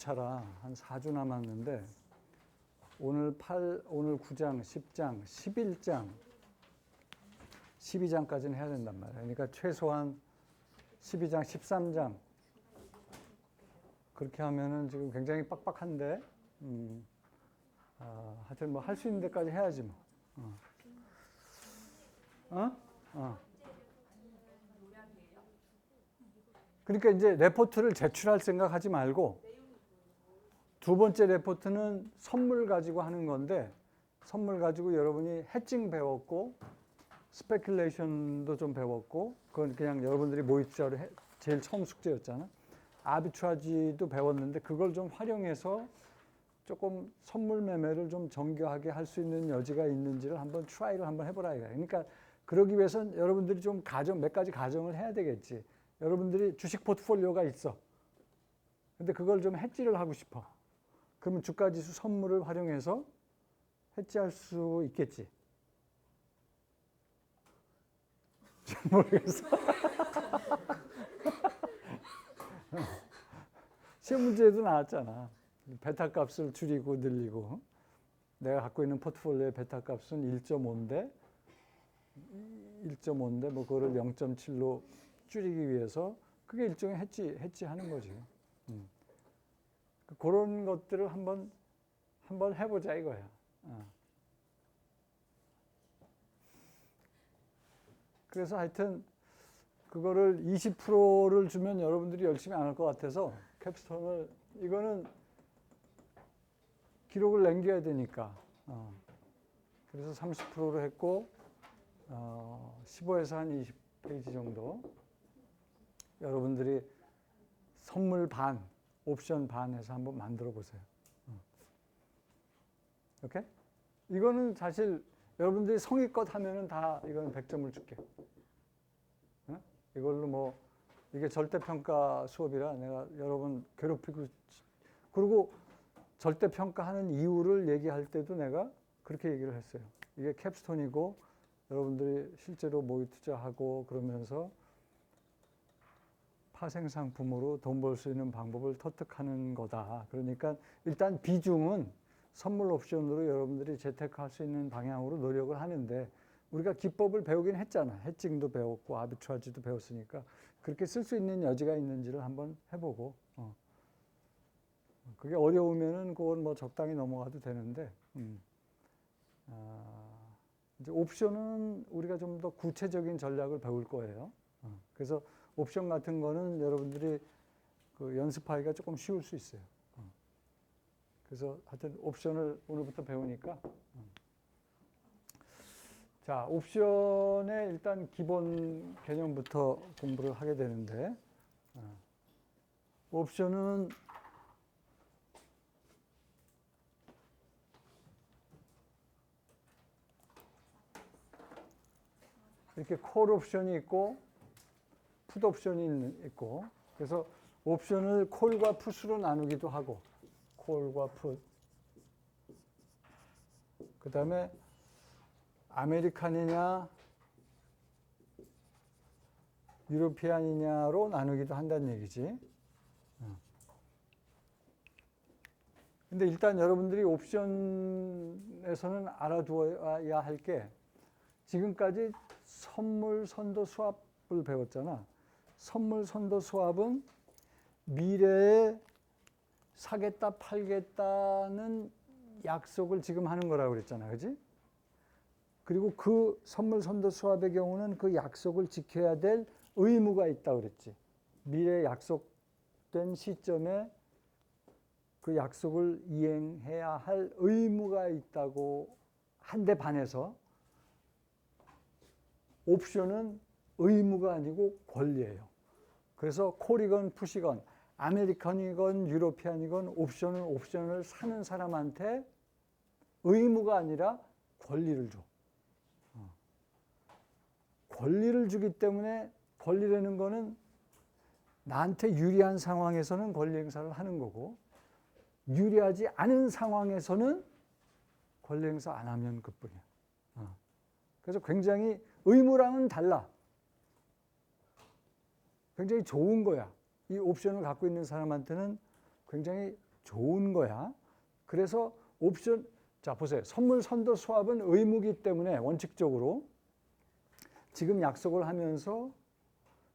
차라 한 4주 남았는데 오늘 9장, 10장, 11장, 12장까지는 해야 된단 말이에요. 그러니까 최소한 12장, 13장 그렇게 하면은 지금 굉장히 빡빡한데 하여튼 뭐 할 수 있는 데까지 해야지 뭐. 그러니까 이제 레포트를 제출할 생각하지 말고 두 번째 레포트는 선물 가지고 하는 건데 선물 가지고 여러분이 해칭 배웠고 스페큘레이션도 좀 배웠고 그건 그냥 여러분들이 모의투자로 제일 처음 숙제였잖아. 아비트라지도 배웠는데 그걸 좀 활용해서 조금 선물 매매를 좀 정교하게 할 수 있는 여지가 있는지를 한번 트라이를 한번 해보라 이거야. 그러니까 그러기 위해서는 여러분들이 좀 몇 가지 가정을 해야 되겠지. 여러분들이 주식 포트폴리오가 있어. 근데 그걸 좀 해지를 하고 싶어. 그러면 주가지수 선물을 활용해서 해지할 수 있겠지. 잘 모르겠어. 시험 문제에도 나왔잖아. 베타 값을 줄이고 늘리고 내가 갖고 있는 포트폴리오의 베타 값은 1.5인데 뭐 그거를 0.7로 줄이기 위해서 그게 일종의 해지하는 거지. 그런 것들을 한번 해보자 이거야. 그래서 하여튼 그거를 20%를 주면 여러분들이 열심히 안 할 것 같아서 캡스톤을 이거는 기록을 남겨야 되니까 그래서 30%로 했고 15에서 한 20페이지 정도 여러분들이 선물 반, 옵션 반 해서 한번 만들어 보세요. 오케이? 이거는 사실 여러분들이 성의껏 하면은 다 이거는 100점을 줄게. 이걸로 뭐 이게 절대평가 수업이라 내가 여러분 괴롭히고 그리고 절대평가하는 이유를 얘기할 때도 내가 그렇게 얘기를 했어요. 이게 캡스톤이고 여러분들이 실제로 모의 투자하고 그러면서 파생상품으로 돈 벌 수 있는 방법을 터득하는 거다. 그러니까 일단 비중은 선물 옵션으로 여러분들이 재테크할 수 있는 방향으로 노력을 하는데 우리가 기법을 배우긴 했잖아. 해칭도 배웠고 아비트라지도 배웠으니까 그렇게 쓸 수 있는 여지가 있는지를 한번 해보고 그게 어려우면은 그건 뭐 적당히 넘어가도 되는데 이제 옵션은 우리가 좀 더 구체적인 전략을 배울 거예요. 그래서 옵션 같은 거는 여러분들이 그 연습하기가 조금 쉬울 수 있어요. 그래서 하여튼 옵션을 오늘부터 배우니까 자, 옵션의 일단 기본 개념부터 공부를 하게 되는데 옵션은 이렇게 콜 옵션이 있고 풋 옵션이 있고 그래서 옵션을 콜과 풋으로 나누기도 하고 콜과 풋 그 다음에 아메리칸이냐 유로피안이냐로 나누기도 한다는 얘기지. 근데 일단 여러분들이 옵션에서는 알아두어야 할 게 지금까지 선물 선도 스왑을 배웠잖아. 선물 선도 스왑은 미래에 사겠다 팔겠다는 약속을 지금 하는 거라고 그랬잖아. 그지? 그리고 그 선물 선도 스왑의 경우는 그 약속을 지켜야 될 의무가 있다고 그랬지. 미래에 약속된 시점에 그 약속을 이행해야 할 의무가 있다고 한데 반해서 옵션은 의무가 아니고 권리예요. 그래서 콜이건 풋이건 아메리칸이건 유로피안이건 옵션을 사는 사람한테 의무가 아니라 권리를 줘. 권리를 주기 때문에 권리라는 거는 나한테 유리한 상황에서는 권리 행사를 하는 거고 유리하지 않은 상황에서는 권리 행사 안 하면 그뿐이야. 그래서 굉장히 의무랑은 달라. 굉장히 좋은 거야. 이 옵션을 갖고 있는 사람한테는 굉장히 좋은 거야. 그래서 옵션, 자 보세요. 선물 선도 수합은 의무기 때문에 원칙적으로 지금 약속을 하면서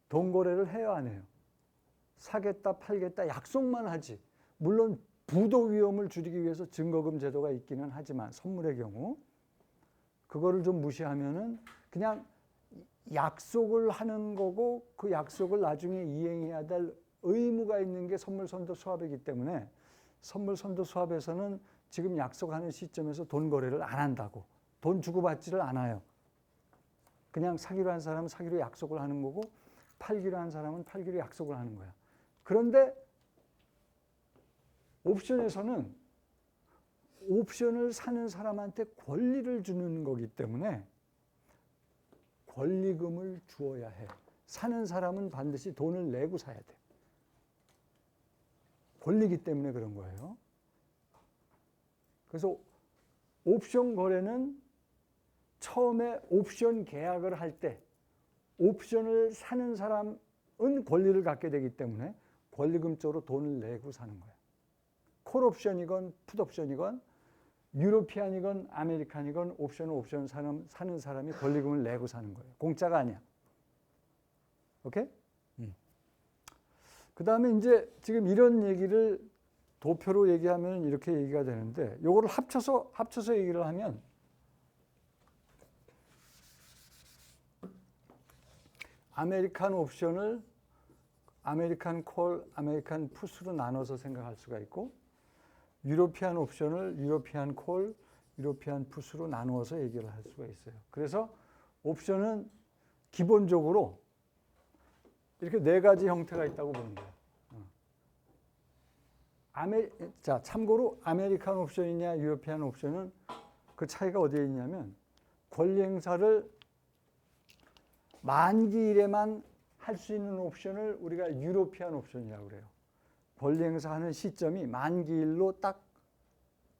돈 거래를 해야 안 해요. 사겠다 팔겠다 약속만 하지. 물론 부도 위험을 줄이기 위해서 증거금 제도가 있기는 하지만 선물의 경우 그거를 좀 무시하면은 그냥 약속을 하는 거고 그 약속을 나중에 이행해야 될 의무가 있는 게 선물 선도 수합이기 때문에 선물 선도 수합에서는 지금 약속하는 시점에서 돈 거래를 안 한다고. 돈 주고받지를 않아요. 그냥 사기로 한 사람은 사기로 약속을 하는 거고 팔기로 한 사람은 팔기로 약속을 하는 거야. 그런데 옵션에서는 옵션을 사는 사람한테 권리를 주는 거기 때문에 권리금을 주어야 해. 사는 사람은 반드시 돈을 내고 사야 돼. 권리기 때문에 그런 거예요. 그래서 옵션 거래는 처음에 옵션 계약을 할 때 옵션을 사는 사람은 권리를 갖게 되기 때문에 권리금적으로 돈을 내고 사는 거예요. 콜옵션이건 풋옵션이건 유로피안이건 아메리칸이건 옵션을 사는 사람이 권리금을 내고 사는 거예요. 공짜가 아니야. 오케이? 그 다음에 이제 지금 이런 얘기를 도표로 얘기하면 이렇게 얘기가 되는데 요거를 합쳐서 얘기를 하면 아메리칸 옵션을 아메리칸 콜, 아메리칸 풋으로 나눠서 생각할 수가 있고 유로피안 옵션을 유로피안 콜, 유로피안 풋으로 나누어서 얘기를 할 수가 있어요. 그래서 옵션은 기본적으로 이렇게 네 가지 형태가 있다고 보는 거예요. 자, 참고로 아메리칸 옵션이냐 유로피안 옵션은 그 차이가 어디에 있냐면 권리 행사를 만기일에만 할 수 있는 옵션을 우리가 유로피안 옵션이라고 그래요. 권리 행사하는 시점이 만기일로 딱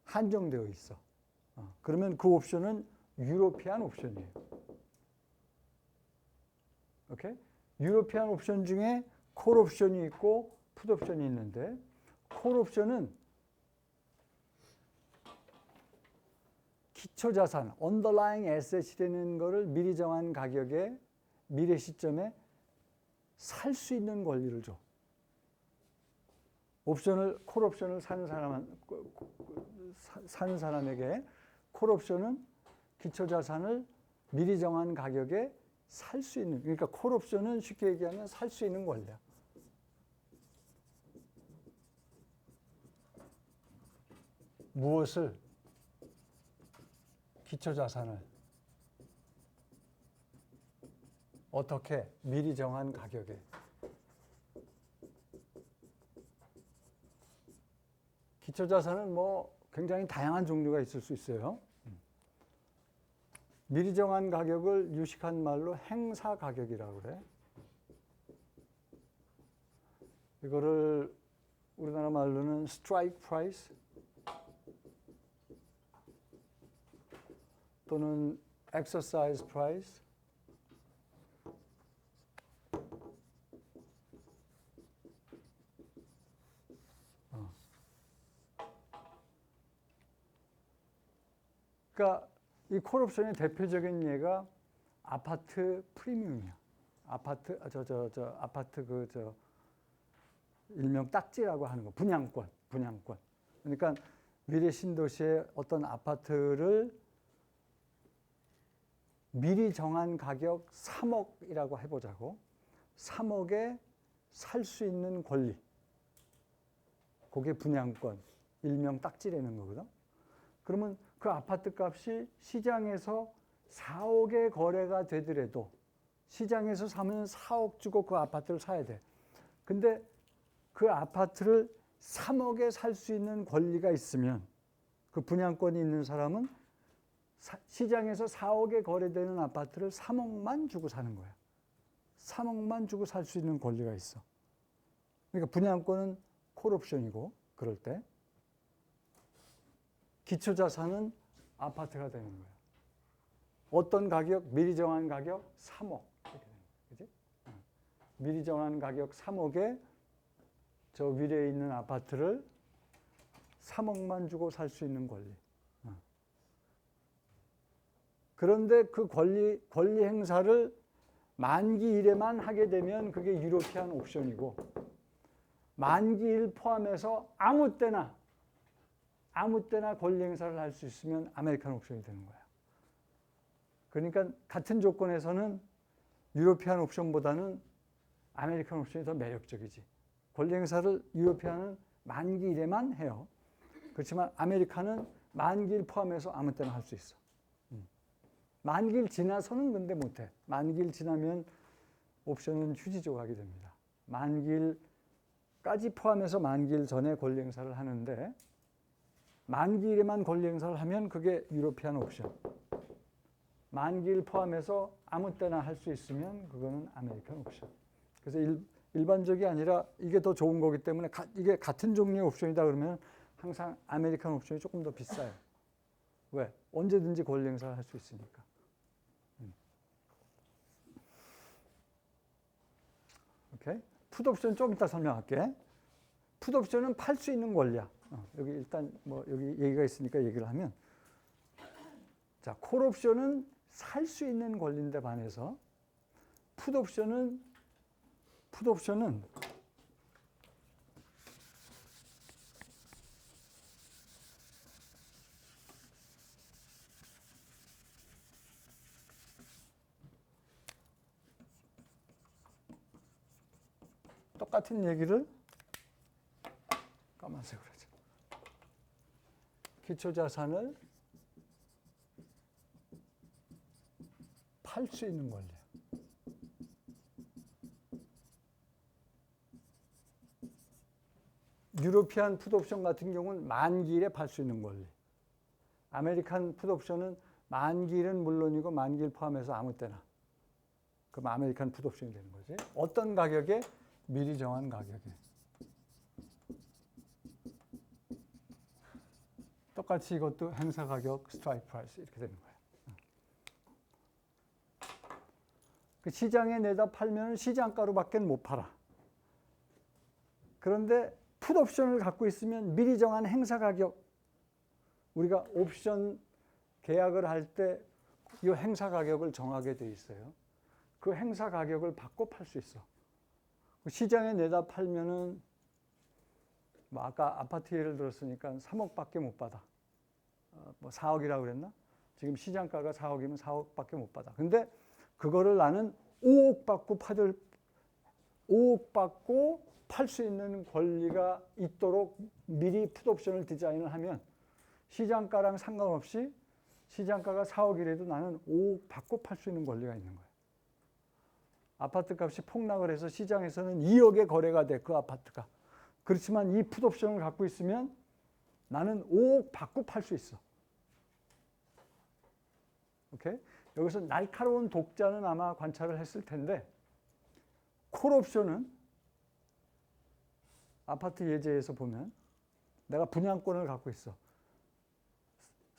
한정되어 있어. 그러면 그 옵션은 유로피안 옵션이에요. 오케이? 유로피안 옵션 중에 콜 옵션이 있고 풋 옵션이 있는데 콜 옵션은 기초자산, underlying asset이라는 거를 미리 정한 가격에 미래 시점에 살 수 있는 권리를 줘. 콜 옵션을 사는 사람에게 콜 옵션은 기초자산을 미리 정한 가격에 살 수 있는, 그러니까 콜 옵션은 쉽게 얘기하면 살 수 있는 권리야. 무엇을? 기초자산을. 어떻게? 미리 정한 가격에. 기초자산은 뭐 굉장히 다양한 종류가 있을 수 있어요. 미리 정한 가격을 유식한 말로 행사 가격이라고 그래. 이거를 우리나라 말로는 스트라이크 프라이스 또는 exercise price 그러니까 이 콜옵션의 대표적인 예가 아파트 프리미엄이야. 아파트 일명 딱지라고 하는 거. 분양권. 그러니까 미래 신도시의 어떤 아파트를 미리 정한 가격 3억이라고 해보자고. 3억에 살 수 있는 권리. 그게 분양권. 일명 딱지라는 거거든. 그러면 그 아파트 값이 시장에서 4억에 거래가 되더라도 시장에서 사면 4억 주고 그 아파트를 사야 돼. 근데 그 아파트를 3억에 살 수 있는 권리가 있으면 그 분양권이 있는 사람은 시장에서 4억에 거래되는 아파트를 3억만 주고 사는 거야. 3억만 주고 살 수 있는 권리가 있어. 그러니까 분양권은 콜옵션이고 그럴 때 기초자산은 아파트가 되는 거야. 어떤 가격? 미리 정한 가격 3억. 그치? 미리 정한 가격 3억에 저 위례에 있는 아파트를 3억만 주고 살 수 있는 권리. 그런데 그 권리 행사를 만기일에만 하게 되면 그게 유로피안 옵션이고, 만기일 포함해서 아무 때나 권리 행사를 할 수 있으면 아메리칸 옵션이 되는 거야. 그러니까 같은 조건에서는 유로피안 옵션보다는 아메리칸 옵션이 더 매력적이지. 권리 행사를 유로피안은 만기일에만 해요. 그렇지만 아메리칸은 만기일 포함해서 아무 때나 할 수 있어. 만기일 지나서는 근데 못해. 만기일 지나면 옵션은 휴지 조각이 됩니다. 만기일까지 포함해서 만기일 전에 권리 행사를 하는데, 만기일에만 권리 행사를 하면 그게 유로피안 옵션. 만기일 포함해서 아무 때나 할 수 있으면 그거는 아메리칸 옵션. 그래서 일반적이 아니라 이게 더 좋은 거기 때문에 이게 같은 종류의 옵션이다 그러면 항상 아메리칸 옵션이 조금 더 비싸요. 왜? 언제든지 권리 행사를 할 수 있으니까. 오케이? 풋옵션 좀 이따 설명할게. 풋옵션은 팔 수 있는 권리야. 여기 일단 뭐 여기 얘기가 있으니까 얘기를 하면, 자, 콜옵션은 살 수 있는 권리인데 반해서 풋옵션은 똑같은 얘기를 까만색으로 하죠. 기초자산을 팔 수 있는 권리야. 유로피안 풋옵션 같은 경우는 만기일에 팔 수 있는 권리. 아메리칸 풋옵션은 만기일은 물론이고 만기일 포함해서 아무 때나. 그럼 아메리칸 풋옵션이 되는 거지. 어떤 가격에? 미리 정한 가격에. 똑같이 이것도 행사 가격, 스트라이크 프라이스 이렇게 되는 거예요. 그 시장에 내다 팔면 시장가로밖에 못 팔아. 그런데 풋옵션을 갖고 있으면 미리 정한 행사 가격, 우리가 옵션 계약을 할 때 이 행사 가격을 정하게 돼 있어요. 그 행사 가격을 받고 팔 수 있어. 시장에 내다 팔면은 뭐 아까 아파트 예를 들었으니까 3억밖에 못 받아. 뭐 4억이라고 그랬나? 지금 시장가가 4억이면 4억밖에 못 받아. 근데 그거를 나는 5억 받고 팔 수 있는 권리가 있도록 미리 풋옵션을 디자인을 하면 시장가랑 상관없이 시장가가 4억이라도 나는 5억 받고 팔 수 있는 권리가 있는 거예요. 아파트 값이 폭락을 해서 시장에서는 2억에 거래가 돼, 그 아파트가. 그렇지만 이 풋옵션을 갖고 있으면 나는 5억 받고 팔 수 있어. 오케이? 여기서 날카로운 독자는 아마 관찰을 했을 텐데, 콜옵션은 아파트 예제에서 보면 내가 분양권을 갖고 있어.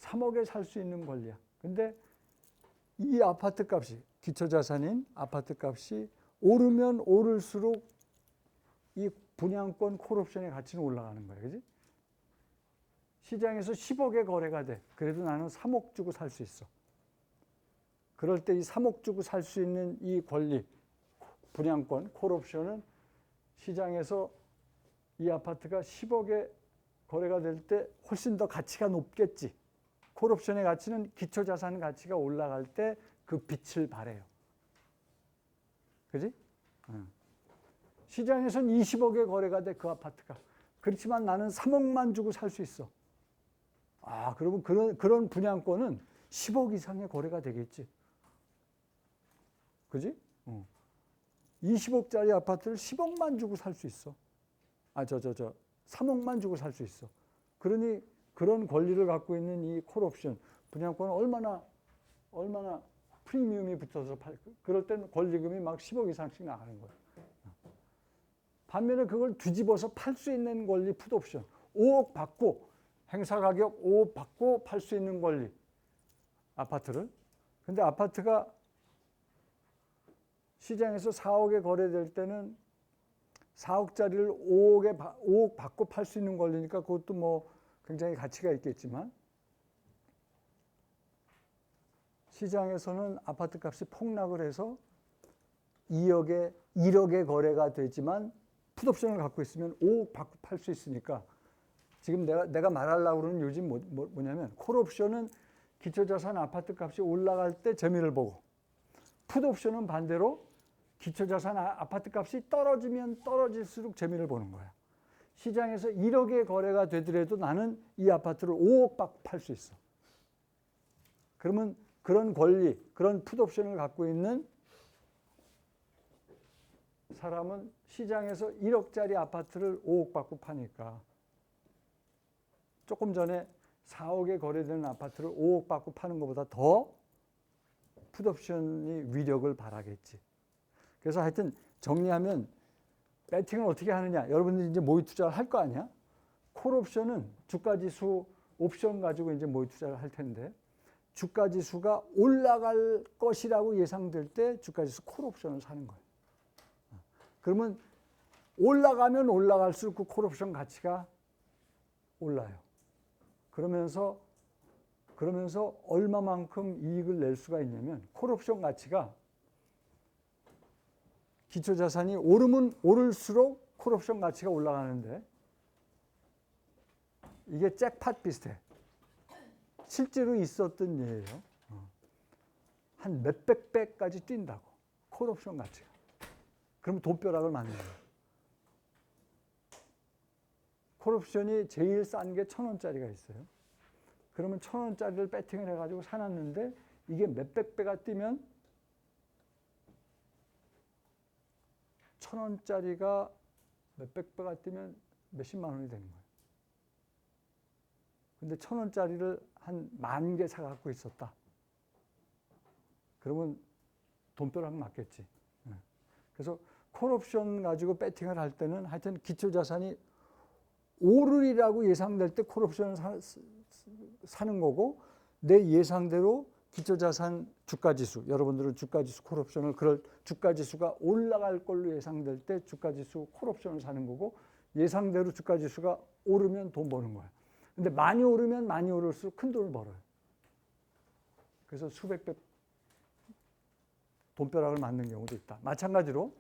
3억에 살 수 있는 권리야. 근데 이 아파트 값이, 기초자산인 아파트 값이 오르면 오를수록 이 분양권 콜옵션의 가치는 올라가는 거야. 그지? 시장에서 10억에 거래가 돼. 그래도 나는 3억 주고 살 수 있어. 그럴 때 이 3억 주고 살 수 있는 이 권리, 분양권, 콜옵션은 시장에서 이 아파트가 10억에 거래가 될 때 훨씬 더 가치가 높겠지. 콜옵션의 가치는 기초자산 가치가 올라갈 때 그 빛을 발해요. 그지? 시장에서는 20억에 거래가 돼, 그 아파트가. 그렇지만 나는 3억만 주고 살 수 있어. 아, 그러면 그런 분양권은 10억 이상의 거래가 되겠지. 그지? 20억짜리 아파트를 10억만 주고 살 수 있어. 3억만 주고 살 수 있어. 그러니 그런 권리를 갖고 있는 이 콜옵션, 분양권은 얼마나 프리미엄이 붙어서 그럴 때는 권리금이 막 10억 이상씩 나가는 거예요. 반면에 그걸 뒤집어서 팔 수 있는 권리, 풋옵션. 5억 받고, 행사 가격 5억 받고 팔 수 있는 권리, 아파트를. 근데 아파트가 시장에서 4억에 거래될 때는 4억짜리를 5억 받고 팔 수 있는 권리니까 그것도 뭐 굉장히 가치가 있겠지만 시장에서는 아파트 값이 폭락을 해서 2억에 1억의 거래가 되지만 풋옵션을 갖고 있으면 5억 받고 팔 수 있으니까 지금 내가 말하려고 그러는 요즘 뭐냐면 콜옵션은 기초자산 아파트 값이 올라갈 때 재미를 보고 풋옵션은 반대로 기초자산 아파트 값이 떨어지면 떨어질수록 재미를 보는 거야. 시장에서 1억의 거래가 되더라도 나는 이 아파트를 5억 받고 팔 수 있어. 그러면 그런 권리, 그런 풋옵션을 갖고 있는 사람은 시장에서 1억짜리 아파트를 5억 받고 파니까 조금 전에 4억에 거래되는 아파트를 5억 받고 파는 것보다 더 풋옵션이 위력을 발하겠지. 그래서 하여튼 정리하면 배팅을 어떻게 하느냐. 여러분들이 이제 모의 투자를 할 거 아니야? 콜옵션은 주가지수 옵션 가지고 이제 모의 투자를 할 텐데 주가지수가 올라갈 것이라고 예상될 때 주가지수 콜옵션을 사는 거예요. 그러면 올라가면 올라갈수록 그 콜옵션 가치가 올라요. 그러면서 얼마만큼 이익을 낼 수가 있냐면 콜옵션 가치가 기초자산이 오르면 오를수록 콜옵션 가치가 올라가는데 이게 잭팟 비슷해. 실제로 있었던 예예요. 한 몇백 배까지 뛴다고 콜옵션 가치가. 그럼 돈벼락을 맞는 거예요. 콜옵션이 제일 싼 게 1,000원짜리가 있어요. 그러면 1,000원짜리를 배팅을 해가지고 사놨는데 이게 몇백 배가 뛰면 1,000원짜리가 몇백 배가 뛰면 몇십만 원이 되는 거예요. 근데 1,000원짜리를 한 10,000개 사갖고 있었다. 그러면 돈벼락 맞겠지. 그래서 콜옵션 가지고 배팅을 할 때는 하여튼 기초자산이 오르리라고 예상될 때 콜옵션을 사는 거고 내 예상대로 기초자산 주가지수, 여러분들은 주가지수 콜옵션을 그럴 주가지수가 올라갈 걸로 예상될 때 주가지수 콜옵션을 사는 거고 예상대로 주가지수가 오르면 돈 버는 거야. 근데 많이 오르면 많이 오를수록 큰 돈을 벌어요. 그래서 수백 배 돈벼락을 맞는 경우도 있다. 마찬가지로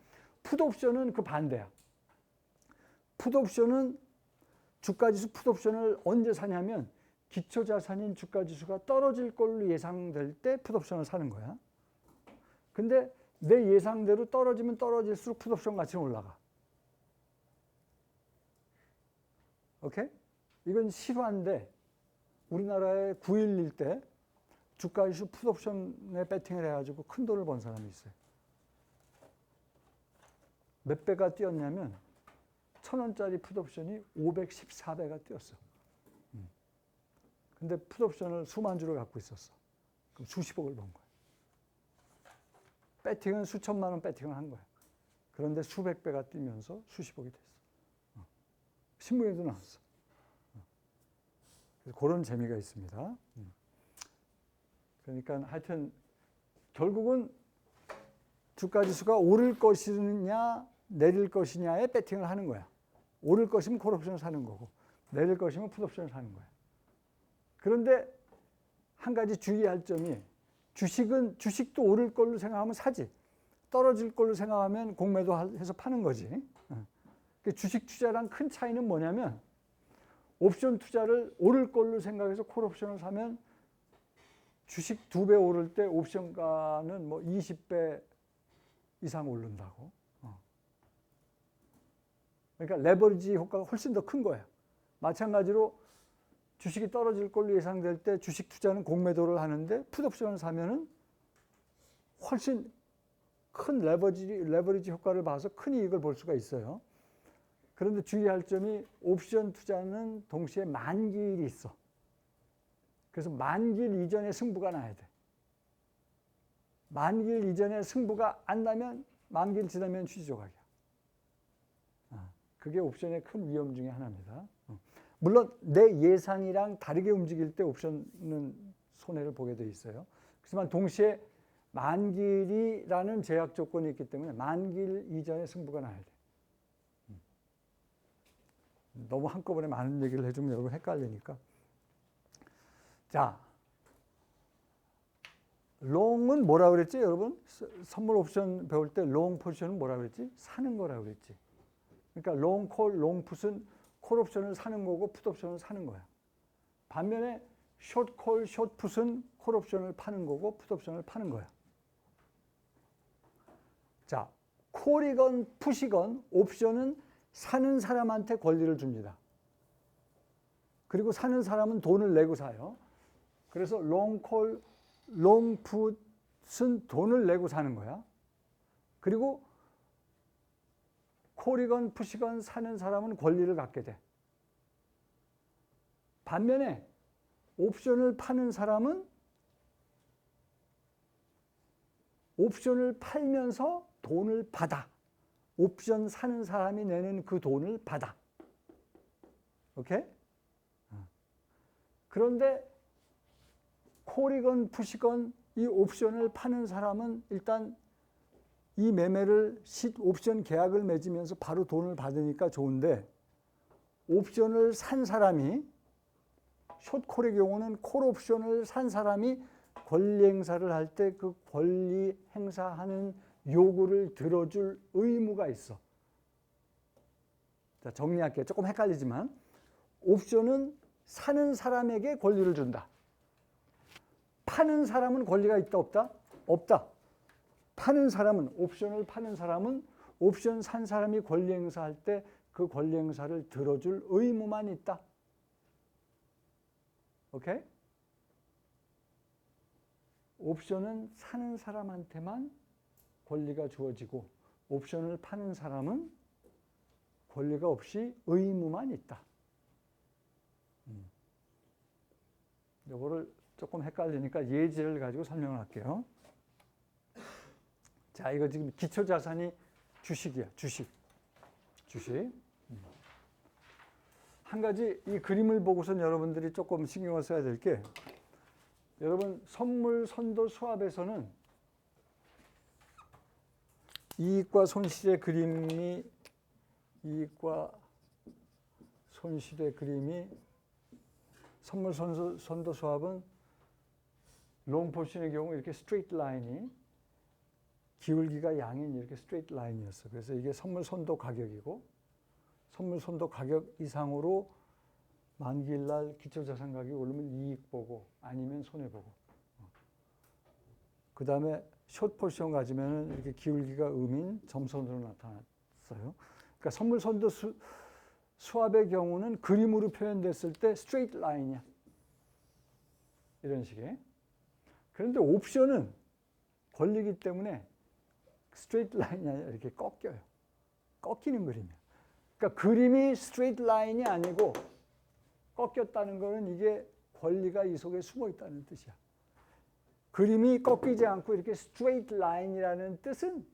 풋옵션은 그 반대야. 풋옵션은 주가지수 풋옵션을 언제 사냐면 기초자산인 주가지수가 떨어질 걸로 예상될 때 풋옵션을 사는 거야. 근데 내 예상대로 떨어지면 떨어질수록 풋옵션 가치는 올라가. 오케이? 이건 실화인데 우리나라에 9.11 때 주가지수 풋옵션에 배팅을 해가지고 큰 돈을 번 사람이 있어요. 몇 배가 뛰었냐면 1,000원짜리 풋옵션이 514배가 뛰었어. 근데 풋옵션을 수만 주를 갖고 있었어. 그럼 수십억을 번 거야. 배팅은 수천만 원 배팅을 한 거야. 그런데 수백 배가 뛰면서 수십억이 됐어. 신문에도 나왔어. 그런 재미가 있습니다. 그러니까 하여튼 결국은 주가지수가 오를 것이냐 내릴 것이냐에 배팅을 하는 거야. 오를 것이면 콜옵션을 사는 거고 내릴 것이면 풋옵션을 사는 거야. 그런데 한 가지 주의할 점이 주식도 오를 걸로 생각하면 사지. 떨어질 걸로 생각하면 공매도해서 파는 거지. 주식 투자랑 큰 차이는 뭐냐면 옵션 투자를 오를 걸로 생각해서 콜옵션을 사면 주식 2배 오를 때 옵션가는 뭐 20배 이상 오른다고. 그러니까 레버리지 효과가 훨씬 더 큰 거예요. 마찬가지로 주식이 떨어질 걸로 예상될 때 주식 투자는 공매도를 하는데 풋옵션을 사면은 훨씬 큰 레버리지 효과를 봐서 큰 이익을 볼 수가 있어요. 그런데 주의할 점이 옵션 투자는 동시에 만기일이 있어. 그래서 만기일 이전에 승부가 나야 돼. 만기일 이전에 승부가 안 나면 만기일 지나면 취지 조각이야. 그게 옵션의 큰 위험 중에 하나입니다. 물론 내 예상이랑 다르게 움직일 때 옵션은 손해를 보게 돼 있어요. 그렇지만 동시에 만기일이라는 제약 조건이 있기 때문에 만기일 이전에 승부가 나야 돼. 너무 한꺼번에 많은 얘기를 해주면 여러분 헷갈리니까. 자, 롱은 뭐라 그랬지, 여러분? 선물 옵션 배울 때 롱 포지션은 뭐라 그랬지? 사는 거라 그랬지. 그러니까 롱 콜, 롱 풋은 콜 옵션을 사는 거고 풋 옵션을 사는 거야. 반면에 숏 콜, 숏 풋은 콜 옵션을 파는 거고 풋 옵션을 파는 거야. 자, 콜이건 풋이건 옵션은 사는 사람한테 권리를 줍니다. 그리고 사는 사람은 돈을 내고 사요. 그래서 롱 콜, 롱 풋은 돈을 내고 사는 거야. 그리고 콜이건 풋이건 사는 사람은 권리를 갖게 돼. 반면에 옵션을 파는 사람은 옵션을 팔면서 돈을 받아. 옵션 사는 사람이 내는 그 돈을 받아. 오케이? 그런데 콜이건 풋이건 이 옵션을 파는 사람은 일단 이 매매를 옵션 계약을 맺으면서 바로 돈을 받으니까 좋은데, 옵션을 산 사람이 숏콜의 경우는 콜 옵션을 산 사람이 권리 행사를 할 때 그 권리 행사하는 요구를 들어줄 의무가 있어. 자, 정리할게요. 조금 헷갈리지만 옵션은 사는 사람에게 권리를 준다. 파는 사람은 권리가 있다 없다? 없다. 파는 사람은, 옵션을 파는 사람은 옵션 산 사람이 권리 행사할 때 그 권리 행사를 들어줄 의무만 있다. 오케이? 옵션은 사는 사람한테만 권리가 주어지고 옵션을 파는 사람은 권리가 없이 의무만 있다. 이거를 조금 헷갈리니까 예제를 가지고 설명을 할게요. 자, 이거 지금 기초자산이 주식이야. 주식. 한 가지 이 그림을 보고선 여러분들이 조금 신경을 써야 될 게, 여러분 선물 선도 수합에서는 이익과 손실의 그림이 선물 선도 수합은 롱 포지션의 경우 이렇게 스트레이트 라인이 기울기가 양인 이렇게 스트레이트 라인이었어. 그래서 이게 선물 선도 가격이고, 선물 선도 가격 이상으로 만기일 날 기초자산 가격이 오르면 이익 보고 아니면 손해 보고. 그 다음에 숏 포지션 가지면은 이렇게 기울기가 음인 점선으로 나타났어요. 그러니까 선물 선도 수합의 경우는 그림으로 표현됐을 때 스트레이트 라인이야. 이런 식의. 그런데 옵션은 권리기 때문에 스트레이트 라인이 아니라 이렇게 꺾여요. 꺾이는 그림이야. 그러니까 그림이 스트레이트 라인이 아니고 꺾였다는 거는 이게 권리가 이 속에 숨어 있다는 뜻이야. 그림이 꺾이지 않고 이렇게 스트레이트 라인이라는 뜻은,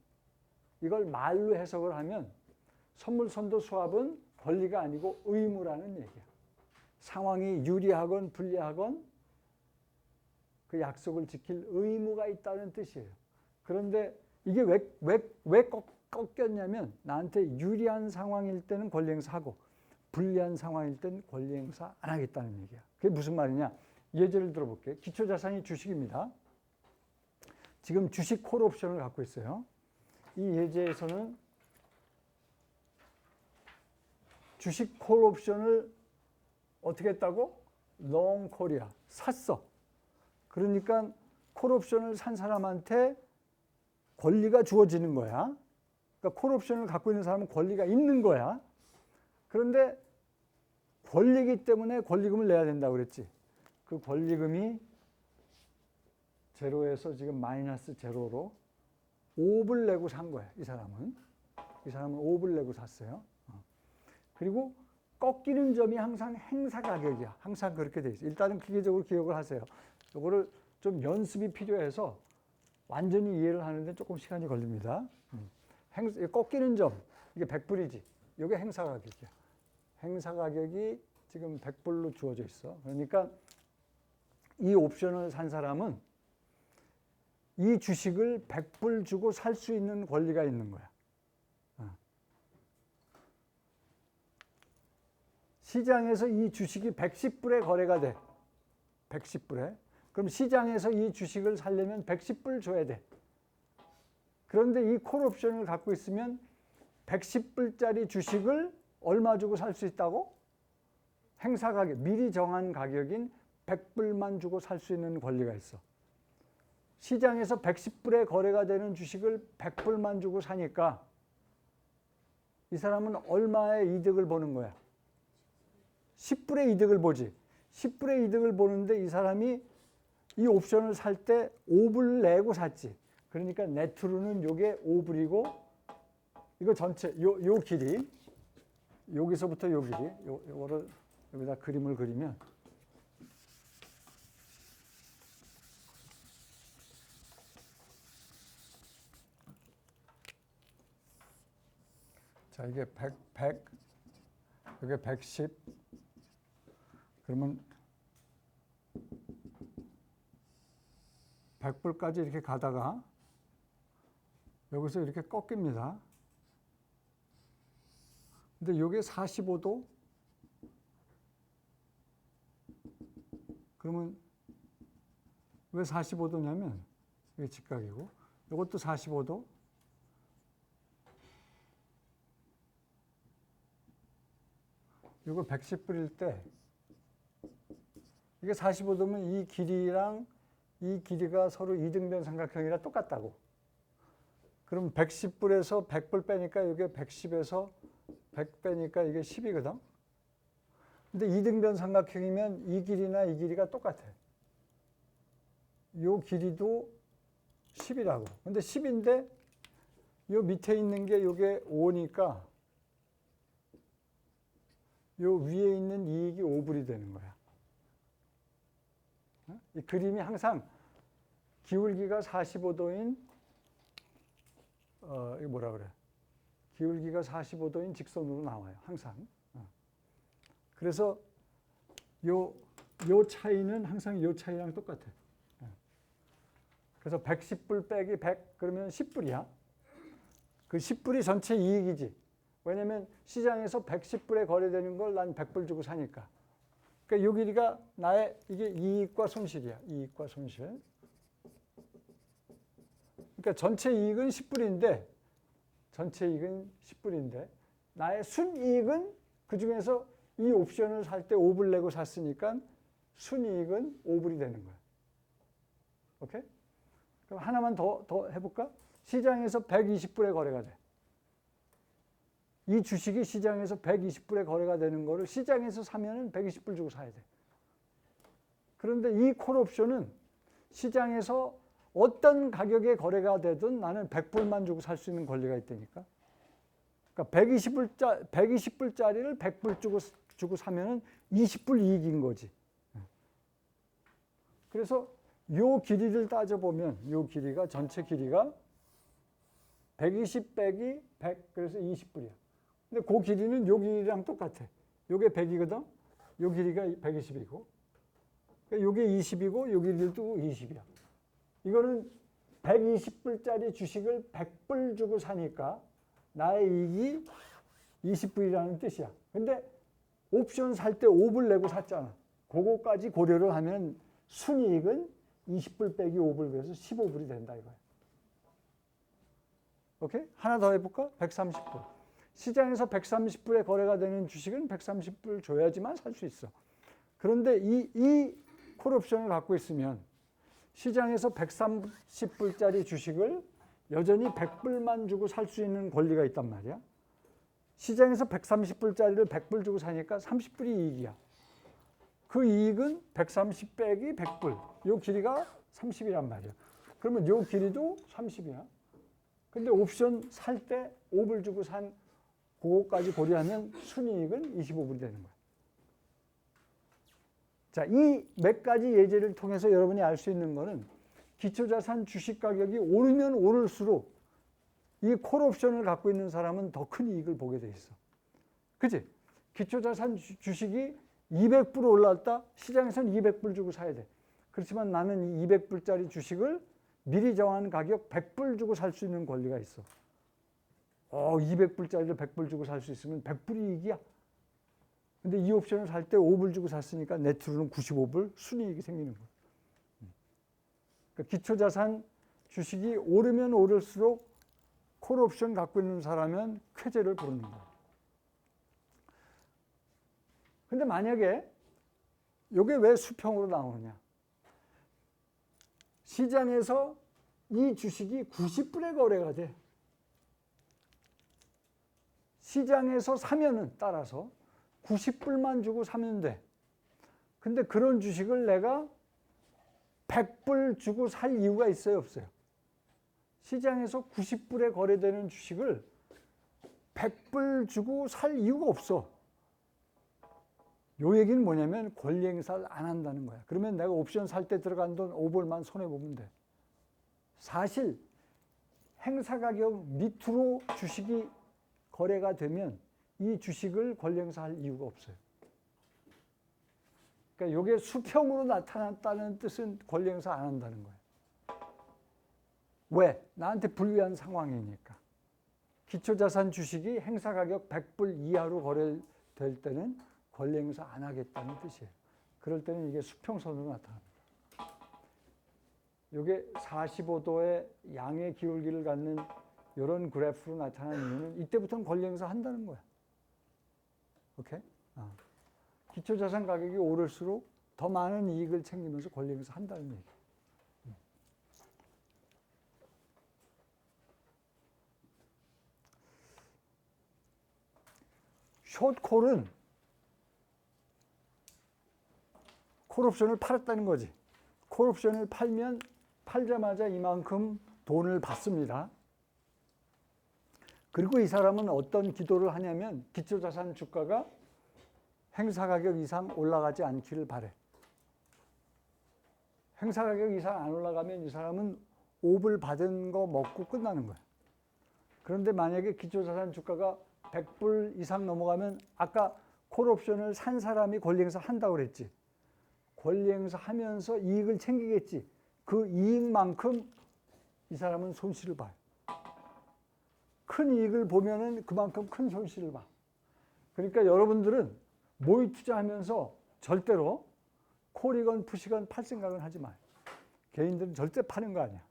이걸 말로 해석을 하면 선물 선도 수합은 권리가 아니고 의무라는 얘기야. 상황이 유리하건 불리하건 그 약속을 지킬 의무가 있다는 뜻이에요. 그런데 이게 왜 꺾였냐면, 나한테 유리한 상황일 때는 권리 행사하고 불리한 상황일 때는 권리 행사 안 하겠다는 얘기야. 그게 무슨 말이냐? 예제를 들어볼게요. 기초자산이 주식입니다. 지금 주식 콜 옵션을 갖고 있어요. 이 예제에서는 주식 콜 옵션을 어떻게 했다고? 롱 콜이야. 샀어. 그러니까 콜 옵션을 산 사람한테 권리가 주어지는 거야. 그러니까 콜 옵션을 갖고 있는 사람은 권리가 있는 거야. 그런데 권리이기 때문에 권리금을 내야 된다고 그랬지. 그 권리금이 제로에서 지금 마이너스 제로로 5불 내고 산 거야. 이 사람은 5불 내고 샀어요. 그리고 꺾이는 점이 항상 행사 가격이야. 항상 그렇게 돼 있어. 일단은 기계적으로 기억을 하세요. 이거를 좀 연습이 필요해서 완전히 이해를 하는데 조금 시간이 걸립니다. 꺾이는 점, 이게 100불이지. 이게 행사 가격이야. 행사 가격이 지금 100불로 주어져 있어. 그러니까 이 옵션을 산 사람은 이 주식을 100불 주고 살 수 있는 권리가 있는 거야. 시장에서 이 주식이 110불에 거래가 돼. 110불에. 그럼 시장에서 이 주식을 사려면 110불 줘야 돼. 그런데 이 콜옵션을 갖고 있으면 110불짜리 주식을 얼마 주고 살 수 있다고? 행사 가격, 미리 정한 가격인 100불만 주고 살 수 있는 권리가 있어. 시장에서 110불에 거래가 되는 주식을 100불만 주고 사니까 이 사람은 얼마의 이득을 보는 거야? 10불의 이득을 보지. 10불의 이득을 보는데 이 사람이 이 옵션을 살 때 5불 내고 샀지. 그러니까 네트로는 요게 5불이고 이거 전체 요 길이 여기서부터 요 길이 요거를 여기다 그림을 그리면 자 이게 100 이게 110 그러면 100불까지 이렇게 가다가 여기서 이렇게 꺾입니다. 근데 이게 45도 그러면 왜 45도냐면 이게 직각이고 이것도 45도 이거 110불일 때 이게 45도면 이 길이랑 이 길이가 서로 이등변 삼각형이라 똑같다고. 그럼 110불에서 100불 빼니까 이게 110에서 100 빼니까 이게 10이거든. 근데 이등변 삼각형이면 이 길이나 이 길이가 똑같아. 요 길이도 10이라고. 근데 10인데 요 밑에 있는 게 요게 5니까 요 위에 있는 이익이 5불이 되는 거야. 이 그림이 항상 기울기가 45도인 이거 뭐라 그래? 기울기가 45도인 직선으로 나와요. 항상. 그래서 요 차이는 항상 요 차이랑 똑같아. 그래서 110불 빼기 100 그러면 10불이야. 그 10불이 전체 이익이지. 왜냐면 시장에서 110불에 거래되는 걸 난 100불 주고 사니까. 그러니까 요 길이가 나의 이게 이익과 손실이야. 이익과 손실. 그러니까 전체 이익은 10불인데 전체 이익은 10불인데 나의 순이익은 그중에서 이 옵션을 살 때 5불 내고 샀으니까 순이익은 5불이 되는 거야. 오케이? 그럼 하나만 더 해볼까? 시장에서 120불에 거래가 돼. 이 주식이 시장에서 120불에 거래가 되는 거를 시장에서 사면은 120불 주고 사야 돼. 그런데 이 콜옵션은 시장에서 어떤 가격에 거래가 되든 나는 100불만 주고 살 수 있는 권리가 있다니까. 그러니까 120불짜리를 100불 주고 사면은 20불 이익인 거지. 그래서 요 길이를 따져보면 요 길이가 전체 길이가 120 빼기 100 그래서 20불이야. 근데 그 길이는 요 길이랑 똑같아. 요게 100이거든. 요 길이가 120이고. 그러니까 요게 20이고 요 길이도 20이야. 이거는 120불짜리 주식을 100불 주고 사니까 나의 이익이 20불이라는 뜻이야. 근데 옵션 살 때 5불 내고 샀잖아. 그거까지 고려를 하면 순이익은 20불 빼기 5불 그래서 15불이 된다 이거야. 오케이? 하나 더 해볼까? 130불. 시장에서 130불에 거래가 되는 주식은 130불 줘야지만 살 수 있어. 그런데 이 콜옵션을 갖고 있으면 시장에서 130불짜리 주식을 여전히 100불만 주고 살 수 있는 권리가 있단 말이야. 시장에서 130불짜리를 100불 주고 사니까 30불이 이익이야. 그 이익은 130 빼기 100불. 요 길이가 30이란 말이야. 그러면 요 길이도 30이야. 근데 옵션 살 때 5불 주고 산 그거까지 고려하면 순이익은 25불이 되는 거야. 자, 이 몇 가지 예제를 통해서 여러분이 알 수 있는 거는 기초자산 주식 가격이 오르면 오를수록 이 콜옵션을 갖고 있는 사람은 더 큰 이익을 보게 돼 있어. 그치? 기초자산 주식이 200불 올랐다? 시장에서는 200불 주고 사야 돼. 그렇지만 나는 이 200불짜리 주식을 미리 정한 가격 100불 주고 살 수 있는 권리가 있어. 200불짜리를 100불 주고 살 수 있으면 100불이 이익이야. 근데 이 옵션을 살 때 5불 주고 샀으니까 네트로는 95불 순이익이 생기는 거예요. 그러니까 기초자산 주식이 오르면 오를수록 콜 옵션 갖고 있는 사람은 쾌재를 부르는 거예요. 근데 만약에 이게 왜 수평으로 나오느냐? 시장에서 이 주식이 90불에 거래가 돼. 시장에서 사면은 따라서 90불만 주고 사면 돼. 근데 그런 주식을 내가 100불 주고 살 이유가 있어요, 없어요? 시장에서 90불에 거래되는 주식을 100불 주고 살 이유가 없어. 요 얘기는 뭐냐면 권리 행사를 안 한다는 거야. 그러면 내가 옵션 살 때 들어간 돈 5불만 손해보면 돼. 사실 행사 가격 밑으로 주식이 거래가 되면 이 주식을 권리 행사할 이유가 없어요. 그러니까 이게 수평으로 나타났다는 뜻은 권리 행사 안 한다는 거예요. 왜? 나한테 불리한 상황이니까. 기초자산 주식이 행사 가격 100불 이하로 거래될 때는 권리 행사 안 하겠다는 뜻이에요. 그럴 때는 이게 수평선으로 나타납니다. 이게 45도의 양의 기울기를 갖는 이런 그래프로 나타나는 이유는 이때부터는 권리 행사 한다는 거야. 오케이? 기초자산 가격이 오를수록 더 많은 이익을 챙기면서 권리 행사 한다는 얘기. 숏콜은 콜옵션을 팔았다는 거지. 콜옵션을 팔면 팔자마자 이만큼 돈을 받습니다. 그리고 이 사람은 어떤 기도를 하냐면 기초자산 주가가 행사 가격 이상 올라가지 않기를 바래. 행사 가격 이상 안 올라가면 이 사람은 5불 받은 거 먹고 끝나는 거야. 그런데 만약에 기초자산 주가가 100불 이상 넘어가면 아까 콜옵션을 산 사람이 권리행사 한다고 그랬지. 권리행사 하면서 이익을 챙기겠지. 그 이익만큼 이 사람은 손실을 봐요. 큰 이익을 보면은 그만큼 큰 손실을 봐. 그러니까 여러분들은 모의 투자하면서 절대로 콜이건 풋이건 팔 생각은 하지 마요. 개인들은 절대 파는 거 아니야.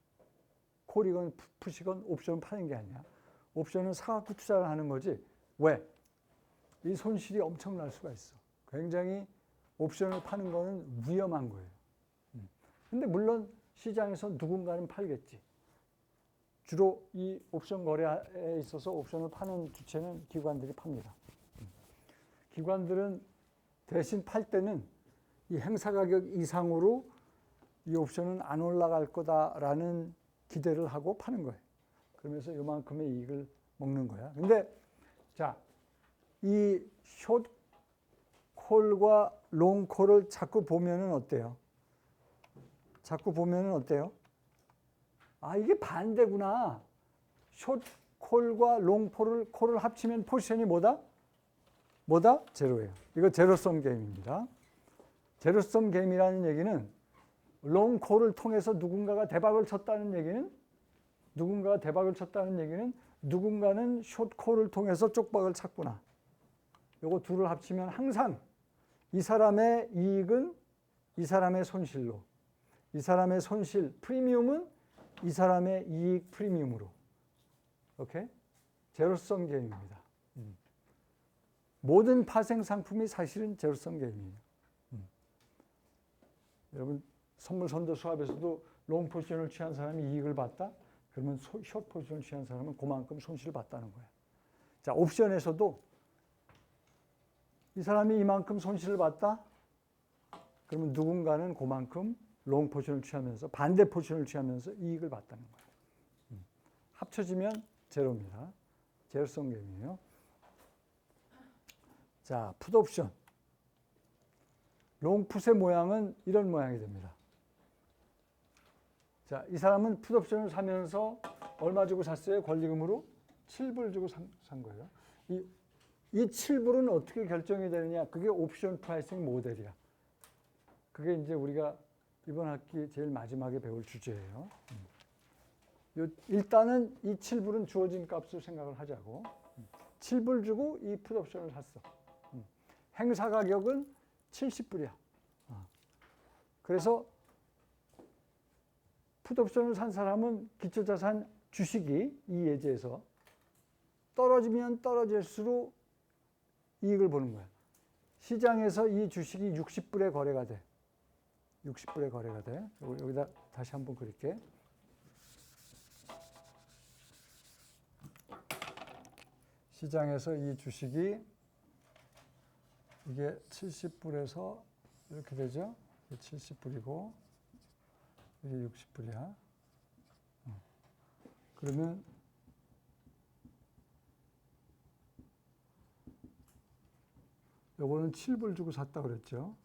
콜이건 풋이건 옵션 파는 게 아니야. 옵션은 사갖고 투자를 하는 거지. 왜? 이 손실이 엄청날 수가 있어. 굉장히 옵션을 파는 거는 위험한 거예요. 근데 물론 시장에서 누군가는 팔겠지. 주로 이 옵션 거래에 있어서 옵션을 파는 주체는 기관들이 팝니다. 기관들은 대신 팔 때는 이 행사 가격 이상으로 이 옵션은 안 올라갈 거다라는 기대를 하고 파는 거예요. 그러면서 요만큼의 이익을 먹는 거야. 근데 자, 이 숏콜과 롱콜을 자꾸 보면은 어때요? 자꾸 보면은 어때요? 아, 이게 반대구나. 숏콜과 롱콜을 합치면 포지션이 뭐다? 뭐다? 제로예요. 이거 제로섬 게임입니다. 제로섬 게임이라는 얘기는 롱콜을 통해서 누군가가 대박을 쳤다는 얘기는 누군가는 숏콜을 통해서 쪽박을 찼구나. 요거 둘을 합치면 항상 이 사람의 이익은 이 사람의 손실로, 이 사람의 손실 프리미엄은 이 사람의 이익 프리미엄으로. 오케이? 제로섬 게임입니다. 모든 파생 상품이 사실은 제로섬 게임이에요. 여러분 선물 선도 수합에서도 롱 포지션을 취한 사람이 이익을 봤다? 그러면 숏 포지션을 취한 사람은 그만큼 손실을 봤다는 거예요. 자, 옵션에서도 이 사람이 이만큼 손실을 봤다? 그러면 누군가는 그만큼 롱 포지션을 취하면서 반대 포지션을 취하면서 이익을 봤다는 거예요. 합쳐지면 제로입니다. 제로섬 게임이에요. 자, 풋옵션. 롱풋의 모양은 이런 모양이 됩니다. 자, 이 사람은 풋옵션을 사면서 얼마 주고 샀어요? 권리금으로 7불 주고 산 거예요. 이 7불은 어떻게 결정이 되느냐? 그게 옵션 프라이싱 모델이야. 그게 이제 우리가 이번 학기 제일 마지막에 배울 주제예요. 일단은 이 7불은 주어진 값으로 생각을 하자고. 7불 주고 이 풋옵션을 샀어. 행사 가격은 70불이야. 그래서 풋옵션을 산 사람은 기초자산 주식이 이 예제에서 떨어지면 떨어질수록 이익을 보는 거야. 시장에서 이 주식이 60불에 거래가 돼. 60불에 거래가 돼. 여기다 다시 한번 그릴게. 시장에서 이 주식이 이게 70불에서 이렇게 되죠. 70불이고 이게 60불이야. 그러면 요거는 7불 주고 샀다 그랬죠.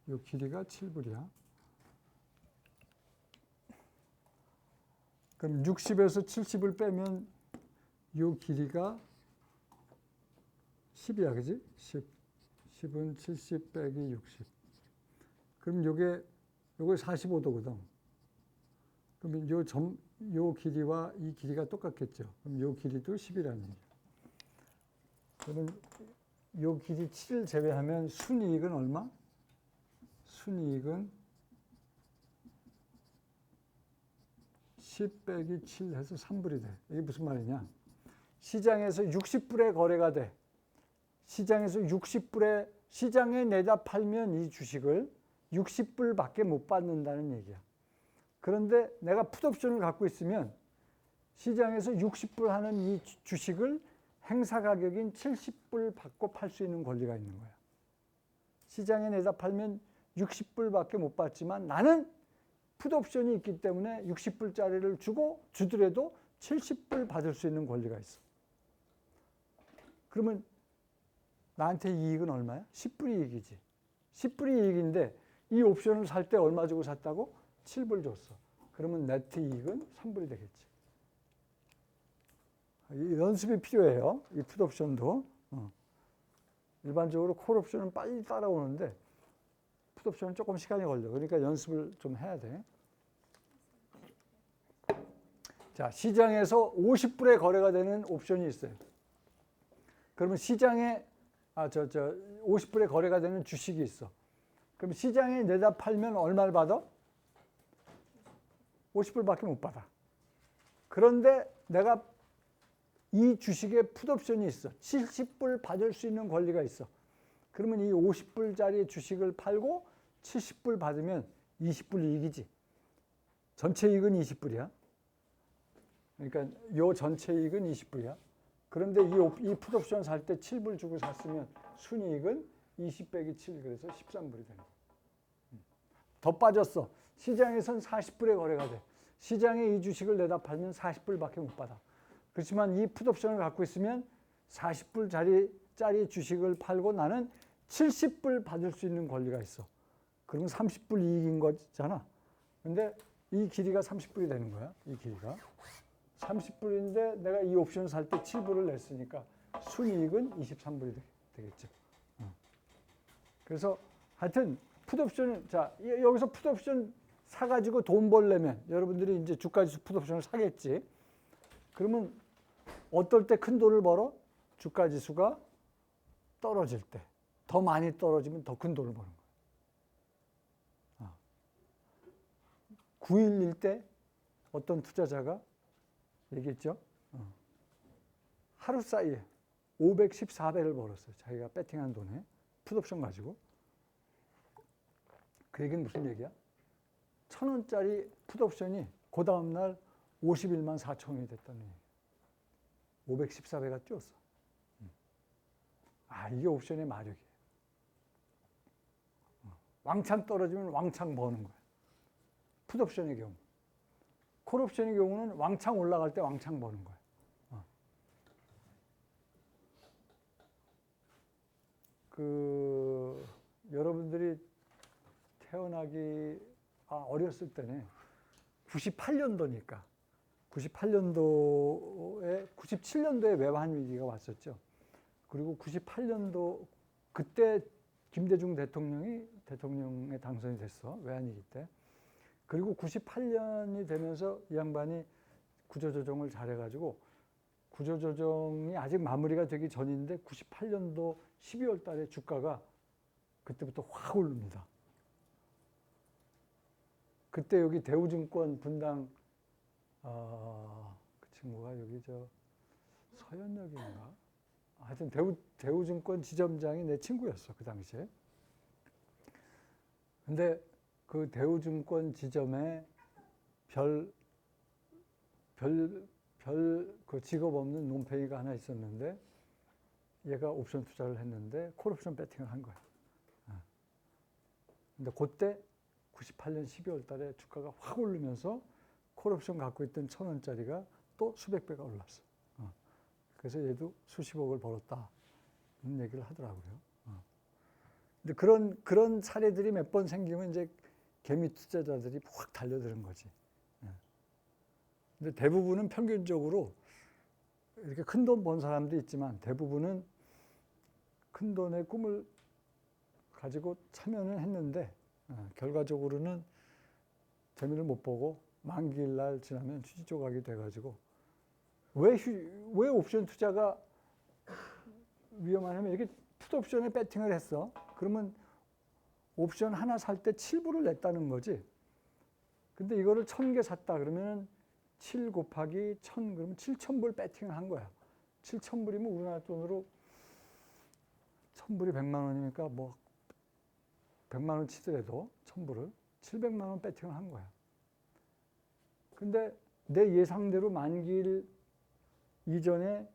요 길이가 7불이야. 그럼 60에서 70을 빼면 요 길이가 10이야, 그지? 10. 10은 70 빼기 60. 그럼 요게 45도거든. 그러면 요 길이와 이 길이가 똑같겠죠. 그럼 요 길이도 10이라는 얘기야. 그러면 요 길이 7을 제외하면 순이익은 얼마? 순이익은 10 빼기 7 해서 3불이 돼. 이게 무슨 말이냐? 시장에서 60불에 거래가 돼. 시장에서 60불에 시장에 내다 팔면 이 주식을 60불밖에 못 받는다는 얘기야. 그런데 내가 풋옵션을 갖고 있으면 시장에서 60불 하는 이 주식을 행사 가격인 70불 받고 팔 수 있는 권리가 있는 거야. 시장에 내다 팔면 60불밖에 못 받지만 나는 풋옵션이 있기 때문에 60불짜리를 주더라도 70불 받을 수 있는 권리가 있어. 그러면 나한테 이익은 얼마야? 10불이 이익이지. 10불이 이익인데 이 옵션을 살 때 얼마 주고 샀다고? 7불 줬어. 그러면 네트 이익은 3불이 되겠지. 이 연습이 필요해요. 이 풋옵션도. 일반적으로 콜옵션은 빨리 따라오는데 풋옵션은 조금 시간이 걸려. 그러니까 연습을 좀 해야 돼. 자, 시장에서 50불에 거래가 되는 옵션이 있어요. 그러면 시장에 50불에 거래가 되는 주식이 있어. 그럼 시장에 내다 팔면 얼마를 받아? 50불밖에 못 받아. 그런데 내가 이 주식에 풋옵션이 있어. 70불 받을 수 있는 권리가 있어. 그러면 이 50불짜리 주식을 팔고 70불 받으면 20불 이익이지. 전체 이익은 20불이야. 그러니까 요 전체 이익은 20불이야. 그런데 이 풋옵션 살 때 7불 주고 샀으면 순이익은 20 빼기 7, 그래서 13불이 되는 거야. 더 빠졌어. 시장에선 40불에 거래가 돼. 시장에 이 주식을 내다 팔면 40불밖에 못 받아. 그렇지만 이 풋옵션을 갖고 있으면 40불짜리 주식을 팔고 나는 70불 받을 수 있는 권리가 있어. 그러면 30불 이익인 거잖아. 근데 이 길이가 30불이 되는 거야. 이 길이가. 30불인데 내가 이 옵션을 살 때 7불을 냈으니까 순이익은 23불이 되겠죠. 그래서 하여튼 풋옵션은, 자, 여기서 풋옵션 사가지고 돈 벌려면 여러분들이 이제 주가지수 풋옵션을 사겠지. 그러면 어떨 때 큰 돈을 벌어? 주가지수가 떨어질 때. 더 많이 떨어지면 더 큰 돈을 버는 거야. 9.11 때 어떤 투자자가 얘기했죠. 하루 사이에 514배를 벌었어요. 자기가 배팅한 돈에 풋옵션 가지고. 그 얘기는 무슨 얘기야? 1,000원짜리 풋옵션이 그 다음날 51만 4천 원이 됐다는 얘기야. 514배가 뛰었어. 이게 옵션의 마력이에요. 왕창 떨어지면 왕창 버는 거야. 풋옵션의 경우. 콜옵션의 경우는 왕창 올라갈 때 왕창 버는 거야. 여러분들이 태어나기 어렸을 때는 98년도니까 97년도에 외환 위기가 왔었죠. 그리고 98년도 그때 김대중 대통령에 당선이 됐어. 외환 위기 때. 그리고 98년이 되면서 이 양반이 구조조정을 잘해가지고 구조조정이 아직 마무리가 되기 전인데 98년도 12월 달에 주가가 그때부터 확 오릅니다. 그때 여기 대우증권 분당 그 친구가 여기 저 서현역인가? 하여튼 대우증권 지점장이 내 친구였어 그 당시에. 근데 그 대우증권 지점에 별 그 직업 없는 논팽이가 하나 있었는데 얘가 옵션 투자를 했는데 콜옵션 배팅을 한 거야. 근데 그때 98년 12월 달에 주가가 확 오르면서 콜옵션 갖고 있던 1,000원짜리가 또 수백 배가 올랐어. 그래서 얘도 수십억을 벌었다. 이런 얘기를 하더라고요. 근데 그런 사례들이 몇 번 생기면 이제 개미 투자자들이 확 달려드는 거지. 근데 대부분은 평균적으로 이렇게 큰 돈 번 사람도 있지만 대부분은 큰 돈의 꿈을 가지고 참여는 했는데 결과적으로는 재미를 못 보고 만기일 날 지나면 휴지 조각이 돼가지고 왜 옵션 투자가 위험하냐면 이렇게 풋옵션에 배팅을 했어. 그러면 옵션 하나 살 때 7불을 냈다는 거지. 근데 이거를 1,000개 샀다 그러면 7 곱하기 1,000 그러면 7,000불 배팅을 한 거야. 7,000불이면 우리나라 돈으로 1,000불이 100만 원이니까 뭐 100만 원 치더라도 1,000불을 700만 원 배팅을 한 거야. 근데 내 예상대로 만기일 이전에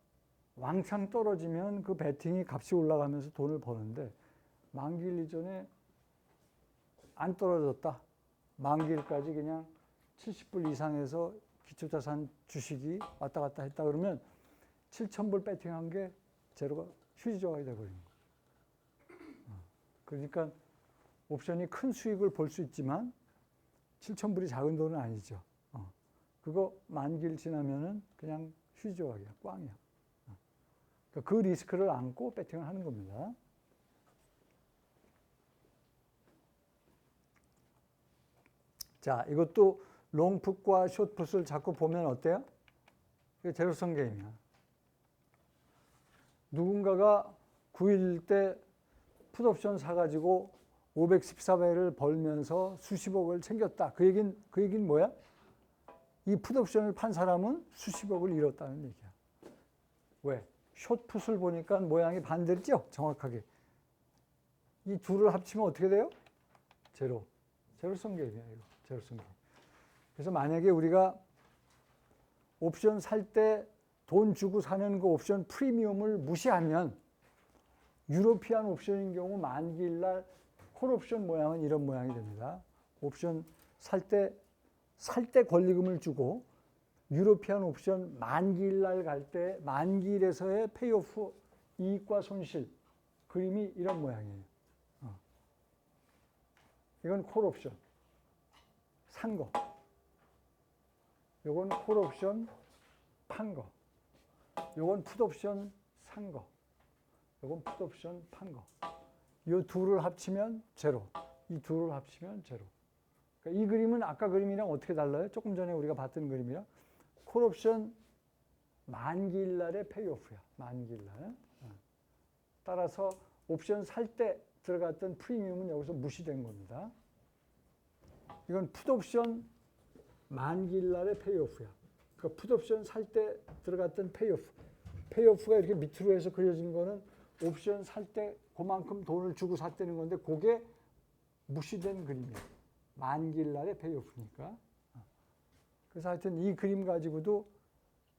왕창 떨어지면 그 배팅이 값이 올라가면서 돈을 버는데 만기일 이전에 안 떨어졌다. 만기일까지 그냥 70불 이상에서 기초자산 주식이 왔다 갔다 했다 그러면 7,000불 배팅한 게 제로가 휴지 조각이 돼버리는 거예요. 그러니까 옵션이 큰 수익을 볼 수 있지만 7,000불이 작은 돈은 아니죠. 그거 만기일 지나면은 그냥 휴지 조각이야, 꽝이야. 그러니까 그 리스크를 안고 배팅을 하는 겁니다. 자, 이것도 롱풋과 숏풋을 자꾸 보면 어때요? 이게 제로섬 게임이야. 누군가가 9일 때 풋옵션 사가지고 514배를 벌면서 수십억을 챙겼다. 그 얘기는 뭐야? 이 풋옵션을 판 사람은 수십억을 잃었다는 얘기야. 왜? 숏풋을 보니까 모양이 반대죠? 정확하게. 이 둘을 합치면 어떻게 돼요? 제로. 제로섬 게임이야, 이거. 제로섬 게임. 그래서 만약에 우리가 옵션 살 때 돈 주고 사는 그 옵션 프리미엄을 무시하면 유로피안 옵션인 경우 만기일 날 콜옵션 모양은 이런 모양이 됩니다. 옵션 살 때 권리금을 주고 유로피안 옵션 만기일 날 갈 때 만기일에서의 페이오프 이익과 손실 그림이 이런 모양이에요. 이건 콜옵션 산 거. 요건 콜옵션 판 거. 요건 풋옵션 산 거. 요건 풋옵션 판 거. 요 둘을 합치면 제로. 이 둘을 합치면 제로. 그러니까 이 그림은 아까 그림이랑 어떻게 달라요? 조금 전에 우리가 봤던 그림이랑 콜옵션 만기일 날의 페이오프야. 만기일 날. 따라서 옵션 살 때 들어갔던 프리미엄은 여기서 무시된 겁니다. 이건 풋옵션 만기일 날의 페이오프야. 그러니까 풋옵션 살 때 들어갔던 페이오프. 페이오프가 이렇게 밑으로 해서 그려진 거는 옵션 살 때 그만큼 돈을 주고 샀다는 건데 그게 무시된 그림이야. 만기일 날의 페이오프니까. 그래서 하여튼 이 그림 가지고도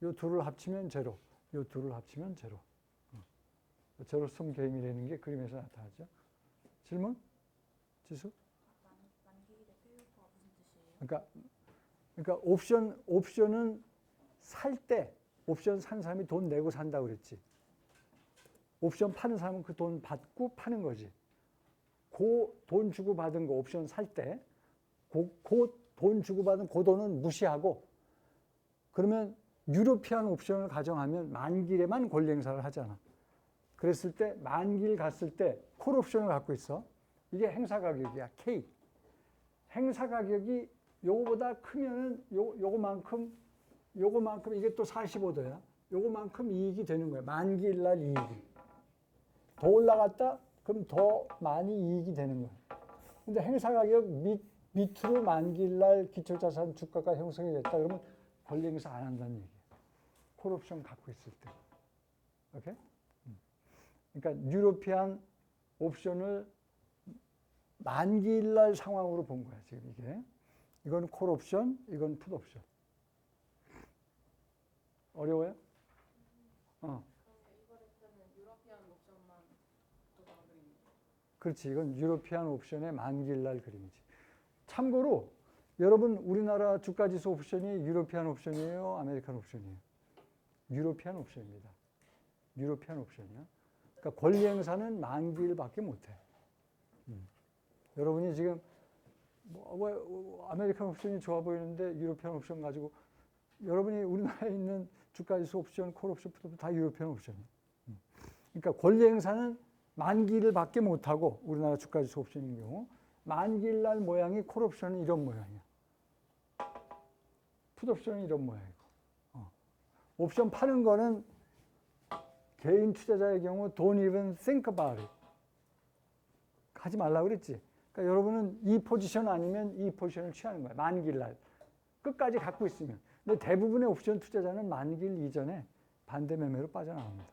요 둘을 합치면 제로. 요 둘을 합치면 제로. 제로섬 게임이라는 게 그림에서 나타나죠. 질문? 지수? 만기일의 페이오프가 무슨 뜻이에요? 그러니까 옵션은 살 때 옵션 산 사람이 돈 내고 산다고 그랬지. 옵션 파는 사람은 그 돈 받고 파는 거지. 그 돈 주고 받은 거 옵션 살 때 그 돈 주고 받은 그 돈은 무시하고 그러면 유로피안 옵션을 가정하면 만기일에만 권리 행사를 하잖아. 그랬을 때 만기일 갔을 때 콜 옵션을 갖고 있어. 이게 행사 가격이야. K. 행사 가격이 요거보다 크면은 요거만큼 이게 또 45도야. 요거만큼 이익이 되는 거예요. 만기일 날 이익이. 더 올라갔다? 그럼 더 많이 이익이 되는 거예요. 근데 행사가격 밑으로 만기일 날 기초자산 주가가 형성이 됐다 그러면 권리 행사 안 한다는 얘기예요. 콜옵션 갖고 있을 때. 오케이? 그러니까 유로피안 옵션을 만기일 날 상황으로 본 거야, 지금 이게. 이건 콜옵션, 이건 풋옵션. 어려워요? 그렇지. 이건 유로피안 옵션의 만기일 날 그림이지. 참고로 여러분 우리나라 주가지수 옵션이 유로피안 옵션이에요? 아메리칸 옵션이에요? 유로피안 옵션입니다. 유로피안 옵션이야. 그러니까 권리 행사는 만기일밖에 못해. 여러분이 지금 아메리칸 옵션이 좋아 보이는데 유로피안 옵션 가지고 여러분이 우리나라에 있는 주가지수 옵션, 콜 옵션, 풋 옵션 다 유로피안 옵션이에요. 그러니까 권리 행사는 만기를 밖에 못하고 우리나라 주가지수 옵션인 경우 만기일 날 모양이 콜 옵션은 이런 모양이야. 풋 옵션은 이런 모양이고. 옵션 파는 거는 개인 투자자의 경우 don't even think about it. 하지 말라고 그랬지. 그러니까 여러분은 이 포지션 아니면 이 포지션을 취하는 거야. 만기일 날. 끝까지 갖고 있으면. 근데 대부분의 옵션 투자자는 만기일 이전에 반대 매매로 빠져나갑니다.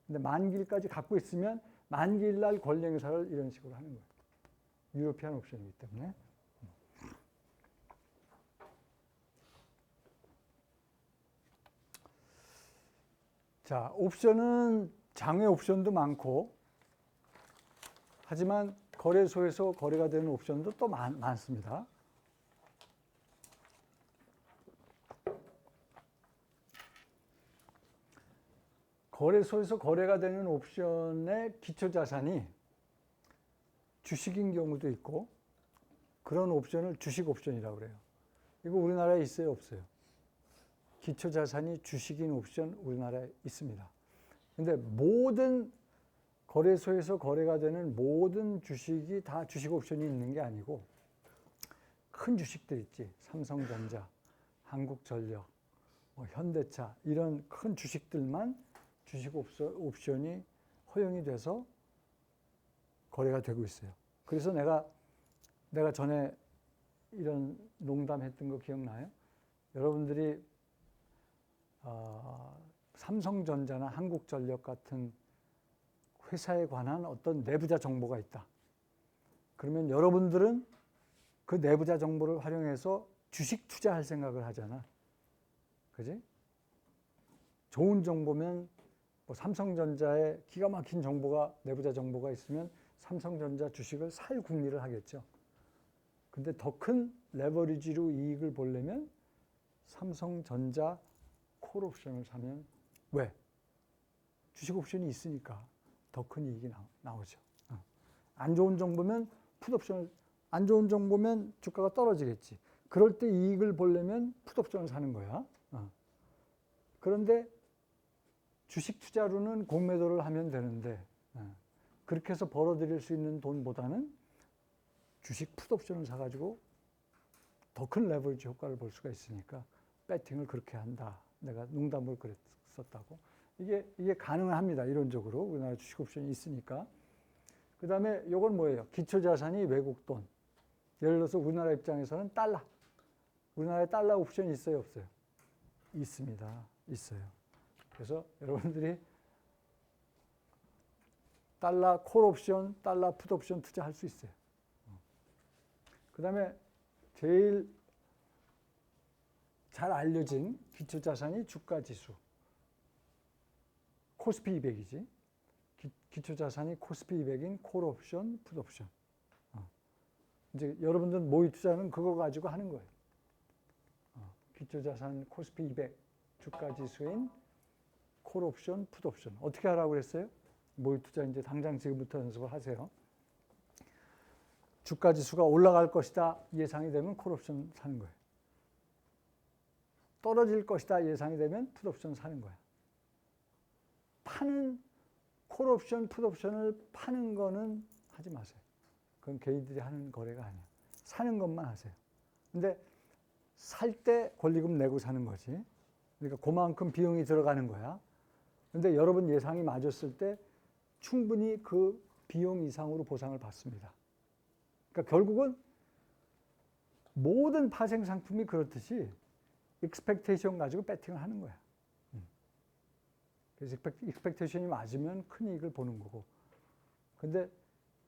근데 만기일까지 갖고 있으면 만기일 날 권리 행사를 이런 식으로 하는 거예요. 유로피안 옵션이기 때문에. 자, 옵션은 장외 옵션도 많고 하지만 거래소에서 거래가 되는 옵션도 또 많습니다. 거래소에서 거래가 되는 옵션의 기초자산이 주식인 경우도 있고 그런 옵션을 주식 옵션이라고 그래요. 이거 우리나라에 있어요, 없어요? 기초자산이 주식인 옵션 우리나라에 있습니다. 근데 모든 거래소에서 거래가 되는 모든 주식이 다 주식 옵션이 있는 게 아니고 큰 주식들 있지. 삼성전자, 한국전력, 현대차 이런 큰 주식들만 주식 옵션이 허용이 돼서 거래가 되고 있어요. 그래서 내가 전에 이런 농담했던 거 기억나요? 여러분들이 삼성전자나 한국전력 같은 회사에 관한 어떤 내부자 정보가 있다. 그러면 여러분들은 그 내부자 정보를 활용해서 주식 투자할 생각을 하잖아. 그지? 좋은 정보면 뭐 삼성전자에 기가 막힌 정보가 내부자 정보가 있으면 삼성전자 주식을 살 궁리를 하겠죠. 근데 더 큰 레버리지로 이익을 보려면 삼성전자 콜 옵션을 사면 왜? 주식 옵션이 있으니까 더 큰 이익이 나오죠. 안 좋은 정보면 풋 옵션을 안 좋은 정보면 주가가 떨어지겠지. 그럴 때 이익을 보려면 풋 옵션을 사는 거야. 그런데 주식 투자로는 공매도를 하면 되는데 그렇게 해서 벌어들일 수 있는 돈보다는 주식 풋 옵션을 사가지고 더 큰 레버리지 효과를 볼 수가 있으니까 배팅을 그렇게 한다. 내가 농담을 그랬었다고. 이게 가능합니다. 이론적으로 우리나라 주식 옵션이 있으니까. 그 다음에 이건 뭐예요? 기초자산이 외국 돈. 예를 들어서 우리나라 입장에서는 달러. 우리나라에 달러 옵션이 있어요, 없어요? 있습니다. 있어요. 그래서 여러분들이 달러 콜 옵션, 달러 풋 옵션 투자할 수 있어요. 그 다음에 제일 잘 알려진 기초자산이 주가지수. 코스피 200이지. 기초자산이 코스피 200인 콜 옵션, 풋 옵션. 이제 여러분들 모의 투자는 그거 가지고 하는 거예요. 기초자산 코스피 200 주가지수인 콜 옵션, 풋 옵션. 어떻게 하라고 그랬어요? 모의 투자 이제 당장 지금부터 연습을 하세요. 주가지수가 올라갈 것이다 예상이 되면 콜 옵션 사는 거예요. 떨어질 것이다 예상이 되면 풋 옵션 사는 거야. 파는 콜 옵션, 풋 옵션을 파는 거는 하지 마세요. 그건 개인들이 하는 거래가 아니야. 사는 것만 하세요. 근데 살 때 권리금 내고 사는 거지. 그러니까 그만큼 비용이 들어가는 거야. 근데 여러분 예상이 맞았을 때 충분히 그 비용 이상으로 보상을 받습니다. 그러니까 결국은 모든 파생 상품이 그렇듯이 익스펙테이션 가지고 배팅을 하는 거야. 그래서 익스펙테이션이 맞으면 큰 이익을 보는 거고. 근데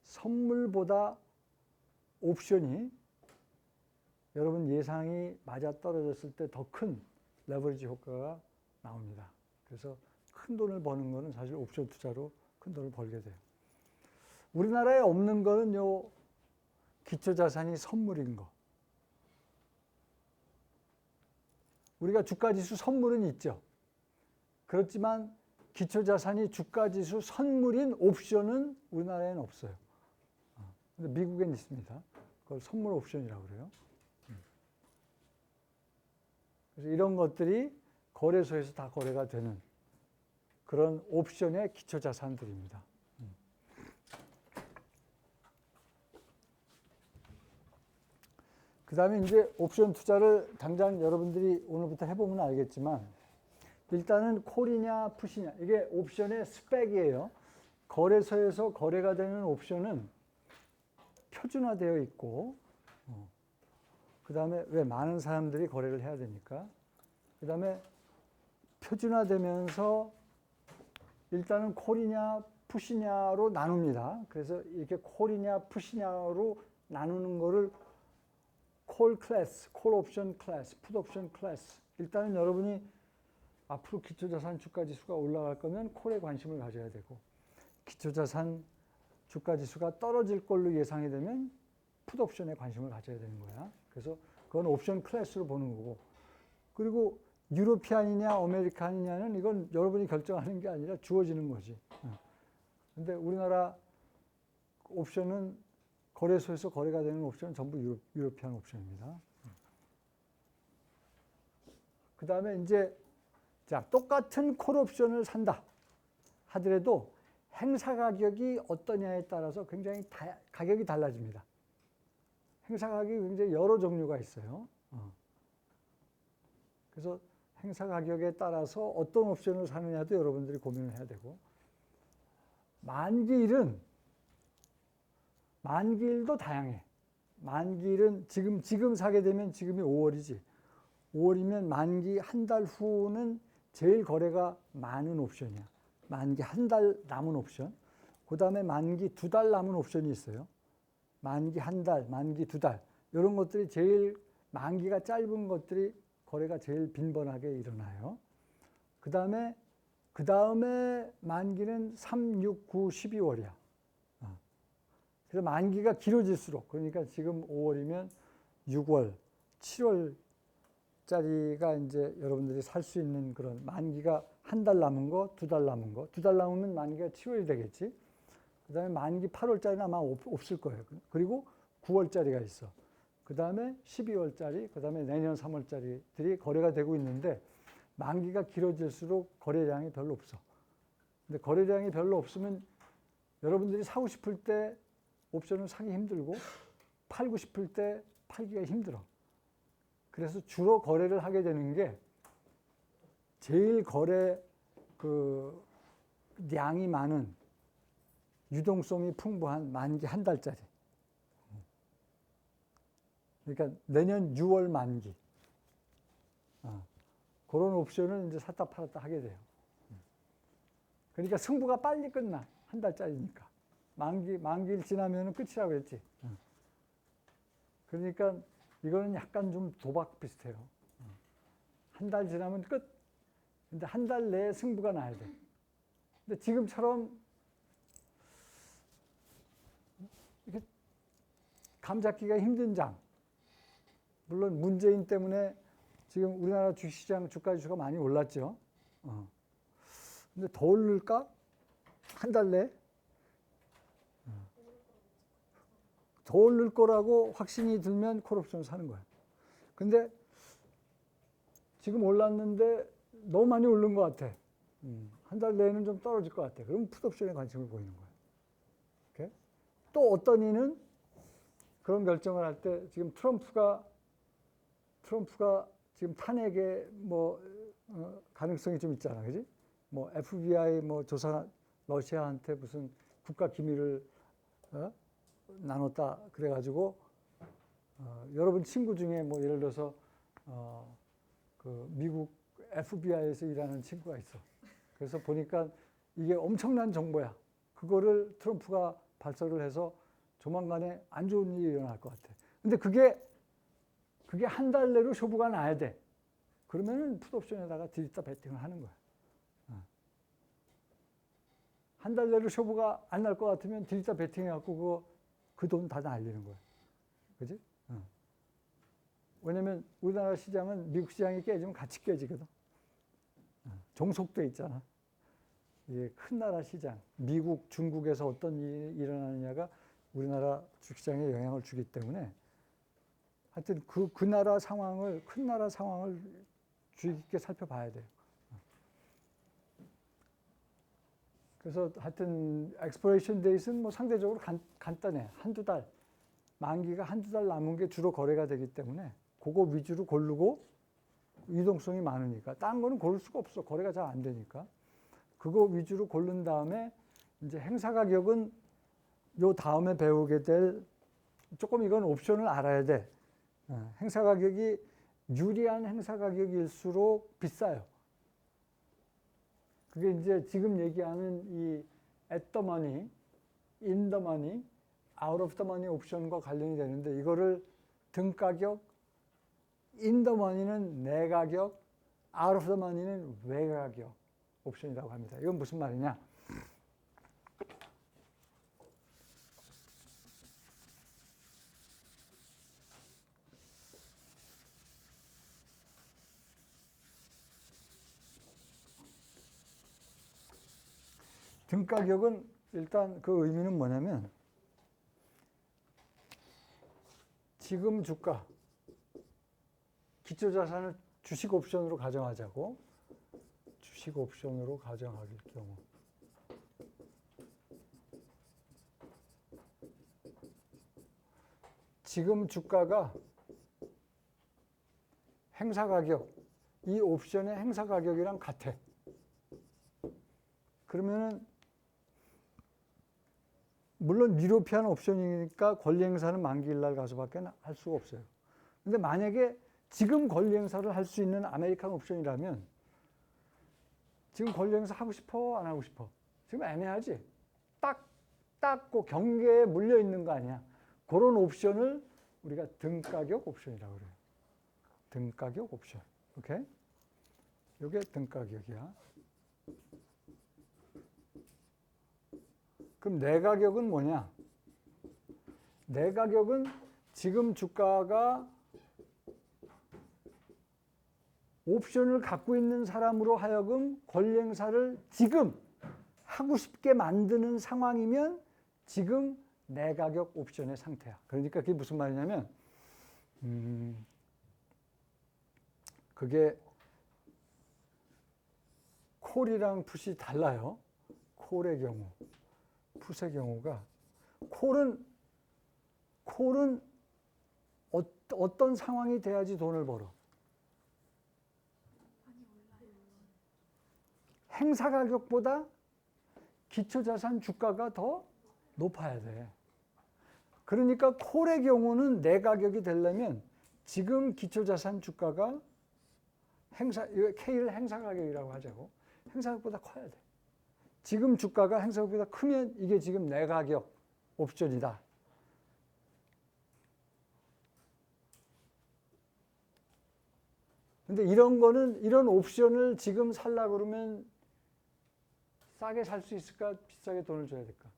선물보다 옵션이 여러분 예상이 맞아 떨어졌을 때 더 큰 레버리지 효과가 나옵니다. 그래서 큰 돈을 버는 거는 사실 옵션 투자로 큰 돈을 벌게 돼요. 우리나라에 없는 거는 요 기초자산이 선물인 거. 우리가 주가지수 선물은 있죠. 그렇지만 기초자산이 주가지수 선물인 옵션은 우리나라에는 없어요. 근데 미국엔 있습니다. 그걸 선물 옵션이라고 그래요. 그래서 이런 것들이 거래소에서 다 거래가 되는 그런 옵션의 기초자산들입니다. 그 다음에 이제 옵션 투자를 당장 여러분들이 오늘부터 해보면 알겠지만 일단은 콜이냐 풋이냐 이게 옵션의 스펙이에요. 거래소에서 거래가 되는 옵션은 표준화되어 있고 그 다음에 왜 많은 사람들이 거래를 해야 되니까 그 다음에 표준화되면서 일단은 콜이냐 풋이냐로 나눕니다. 그래서 이렇게 콜이냐 풋이냐로 나누는 거를 콜 클래스, 콜 옵션 클래스, 풋 옵션 클래스. 일단은 여러분이 앞으로 기초자산 주가지수가 올라갈 거면 콜에 관심을 가져야 되고 기초자산 주가지수가 떨어질 걸로 예상이 되면 풋 옵션에 관심을 가져야 되는 거야. 그래서 그건 옵션 클래스로 보는 거고 그리고 유로피안이냐 아메리칸이냐는 이건 여러분이 결정하는 게 아니라 주어지는 거지. 근데 우리나라 옵션은 거래소에서 거래가 되는 옵션은 전부 유로피안 옵션입니다. 그 다음에 이제 자, 똑같은 콜 옵션을 산다 하더라도 행사 가격이 어떠냐에 따라서 굉장히 가격이 달라집니다. 행사 가격이 굉장히 여러 종류가 있어요. 그래서 행사 가격에 따라서 어떤 옵션을 사느냐도 여러분들이 고민을 해야 되고 만기일도 다양해. 만기일은 지금 사게 되면 지금이 5월이지. 5월이면 만기 한 달 후는 제일 거래가 많은 옵션이야. 만기 한 달 남은 옵션. 그 다음에 만기 2달 남은 옵션이 있어요. 만기 한 달, 만기 2달. 이런 것들이 제일 만기가 짧은 것들이 거래가 제일 빈번하게 일어나요. 그 다음에 만기는 3, 6, 9, 12월이야. 그래서 만기가 길어질수록 그러니까 지금 5월이면 6월, 7월짜리가 이제 여러분들이 살 수 있는 그런 만기가 한 달 남은 거, 2달 남은 거. 2달 남으면 만기가 7월이 되겠지. 그 다음에 만기 8월짜리는 아마 없을 거예요. 그리고 9월짜리가 있어. 그 다음에 12월짜리, 그 다음에 내년 3월짜리들이 거래가 되고 있는데 만기가 길어질수록 거래량이 별로 없어. 근데 거래량이 별로 없으면 여러분들이 사고 싶을 때 옵션을 사기 힘들고 팔고 싶을 때 팔기가 힘들어. 그래서 주로 거래를 하게 되는 게 제일 거래 양이 많은 유동성이 풍부한 만기 한 달짜리. 그러니까 내년 6월 만기. 그런 옵션을 이제 샀다 팔았다 하게 돼요. 그러니까 승부가 빨리 끝나. 한 달짜리니까. 만기일 지나면 끝이라고 그랬지. 그러니까 이거는 약간 좀 도박 비슷해요. 한 달 지나면 끝. 근데 한 달 내에 승부가 나야 돼. 근데 지금처럼 이렇게 감 잡기가 힘든 장. 물론 문재인 때문에 지금 우리나라 주식시장 주가지수가 많이 올랐죠. 근데 더 오를까? 한 달 내에? 더 오를 거라고 확신이 들면 콜옵션 사는 거예요. 근데 지금 올랐는데 너무 많이 오른 것 같아. 한 달 내에는 좀 떨어질 것 같아. 그럼 풋옵션에 관심을 보이는 거예요. 이렇게? 또 어떤 이는 그런 결정을 할 때 지금 트럼프가 지금 탄핵에 가능성이 좀 있잖아, 그지? 뭐 FBI 뭐 조사 러시아한테 무슨 국가 기밀을 나눴다 그래가지고 여러분 친구 중에 뭐 예를 들어서 그 미국 FBI에서 일하는 친구가 있어. 그래서 보니까 이게 엄청난 정보야. 그거를 트럼프가 발설을 해서 조만간에 안 좋은 일이 일어날 것 같아. 근데 그게 한 달 내로 쇼부가 나야 돼. 그러면은 풋옵션에다가 들이다 베팅을 하는 거야. 한 달 내로 쇼부가 안 날 것 같으면 들이다 베팅해갖고 그 돈 다 날리는 거야. 그지? 왜냐면 우리나라 시장은 미국 시장이 깨지면 같이 깨지거든. 종속돼 있잖아. 이게 큰 나라 시장, 미국, 중국에서 어떤 일이 일어나느냐가 우리나라 주식시장에 영향을 주기 때문에 하여튼 그 나라 상황을, 큰 나라 상황을 주의 깊게 살펴봐야 돼요. 그래서 하여튼 엑스플로레이션 데이트는 뭐 상대적으로 간단해. 한두 달, 만기가 한두 달 남은 게 주로 거래가 되기 때문에 그거 위주로 고르고 유동성이 많으니까. 딴 거는 고를 수가 없어. 거래가 잘 안 되니까. 그거 위주로 고른 다음에 이제 행사 가격은 요 다음에 배우게 될 조금 이건 옵션을 알아야 돼. 행사 가격이 유리한 행사 가격일수록 비싸요. 그게 이제 지금 얘기하는 이 at the money, in the money, out of the money 옵션과 관련이 되는데 이거를 등 가격, in the money는 내 가격, out of the money는 외 가격 옵션이라고 합니다. 이건 무슨 말이냐? 등 가격은 일단 그 의미는 뭐냐면 지금 주가, 기초자산을 주식 옵션으로 가정하자고. 주식 옵션으로 가정할 경우 지금 주가가 행사 가격, 이 옵션의 행사 가격이랑 같아. 그러면은 물론 유로피안 옵션이니까 권리 행사는 만기일 날 가서밖에 할 수가 없어요. 근데 만약에 지금 권리 행사를 할 수 있는 아메리칸 옵션이라면 지금 권리 행사 하고 싶어? 안 하고 싶어? 지금 애매하지? 딱 경계에 물려 있는 거 아니야. 그런 옵션을 우리가 등가격 옵션이라고 그래요. 등가격 옵션. 오케이? 이게 등가격이야. 그럼 내 가격은 뭐냐? 내 가격은 지금 주가가 옵션을 갖고 있는 사람으로 하여금 권리 행사를 지금 하고 싶게 만드는 상황이면 지금 내 가격 옵션의 상태야. 그러니까 그게 무슨 말이냐면 그게 콜이랑 풋이 달라요. 콜의 경우, 풋의 경우가 콜은 어떤 상황이 돼야지 돈을 벌어? 행사 가격보다 기초자산 주가가 더 높아야 돼. 그러니까 콜의 경우는 내 가격이 되려면 지금 기초자산 주가가 K를 행사 가격이라고 하자고. 행사 가격보다 커야 돼. 지금 주가가 행사 가격보다 크면 이게 지금 내 가격 옵션이다. 근데 이런 옵션을 지금 살려고 그러면 싸게 살 수 있을까? 비싸게 돈을 줘야 될까?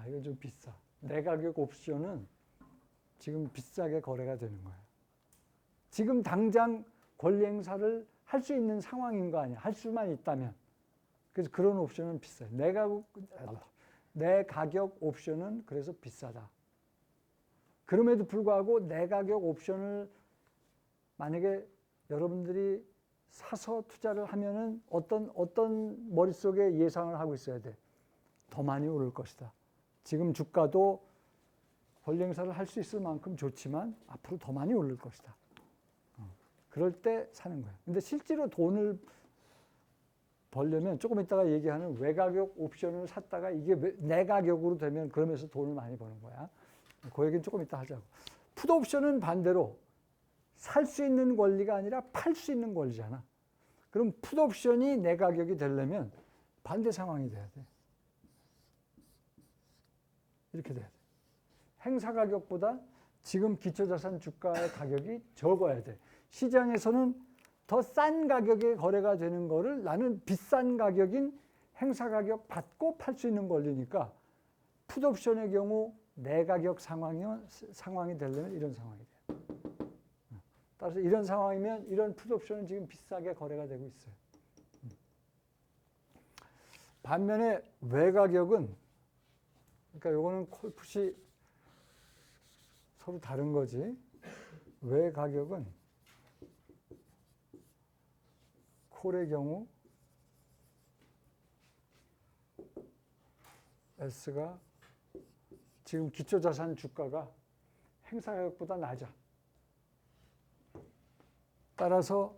이건 좀 비싸. 내 가격 옵션은 지금 비싸게 거래가 되는 거야. 지금 당장 권리 행사를 할 수 있는 상황인 거 아니야. 할 수만 있다면. 그래서 그런 옵션은 비싸요. 내 가격 옵션은 그래서 비싸다. 그럼에도 불구하고 내 가격 옵션을 만약에 여러분들이 사서 투자를 하면은 어떤 머릿속에 예상을 하고 있어야 돼. 더 많이 오를 것이다. 지금 주가도 권리 행사를 할 수 있을 만큼 좋지만 앞으로 더 많이 오를 것이다. 그럴 때 사는 거야. 근데 실제로 돈을 벌려면 조금 이따가 얘기하는 외가격 옵션을 샀다가 이게 내 가격으로 되면 그러면서 돈을 많이 버는 거야. 그 얘기는 조금 이따 하자고. 풋 옵션은 반대로 살 수 있는 권리가 아니라 팔 수 있는 권리잖아. 그럼 풋 옵션이 내 가격이 되려면 반대 상황이 돼야 돼. 이렇게 돼야 돼. 행사 가격보다 지금 기초자산 주가의 가격이 적어야 돼. 시장에서는 더 싼 가격에 거래가 되는 거를 나는 비싼 가격인 행사 가격 받고 팔 수 있는 권리니까 풋 옵션의 경우 내 가격 상황이 되려면 이런 상황이 돼요. 따라서 이런 상황이면 이런 풋 옵션은 지금 비싸게 거래가 되고 있어요. 반면에 외가격은 그러니까 요거는 콜풋이 서로 다른 거지. 외가격은 콜의 경우 S가 지금 기초자산 주가가 행사가격보다 낮아. 따라서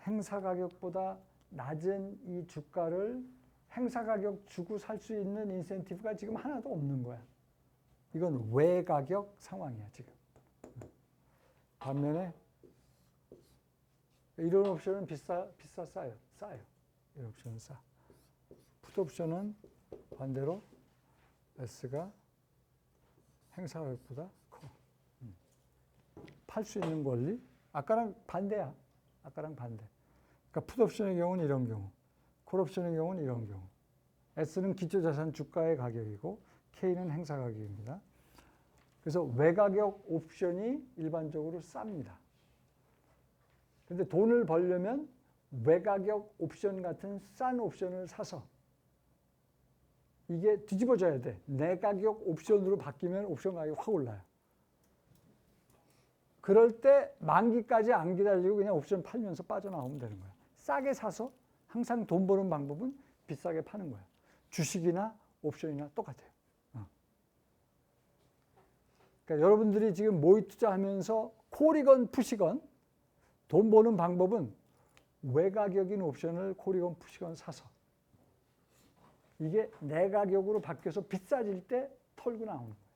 행사가격보다 낮은 이 주가를 행사가격 주고 살 수 있는 인센티브가 지금 하나도 없는 거야. 이건 외가격 상황이야 지금. 반면에 이런 옵션은 싸요. 이런 옵션은 싸. 풋 옵션은 반대로 S가 행사가격보다 커. 팔 수 있는 권리? 아까랑 반대야. 아까랑 반대. 그러니까 풋 옵션의 경우는 이런 경우, 콜 옵션의 경우는 이런 경우. S는 기초자산 주가의 가격이고 K는 행사 가격입니다. 그래서 외가격 옵션이 일반적으로 쌉니다. 근데 돈을 벌려면 외가격 옵션 같은 싼 옵션을 사서 이게 뒤집어져야 돼. 내가격 옵션으로 바뀌면 옵션 가격이 확 올라요. 그럴 때 만기까지 안 기다리고 그냥 옵션 팔면서 빠져나오면 되는 거야. 싸게 사서 항상 돈 버는 방법은 비싸게 파는 거야. 주식이나 옵션이나 똑같아요. 그러니까 여러분들이 지금 모의 투자하면서 콜이건 풋이건 돈 버는 방법은 외가격인 옵션을 콜이건 풋이건 사서 이게 내 가격으로 바뀌어서 비싸질 때 털고 나오는 거예요.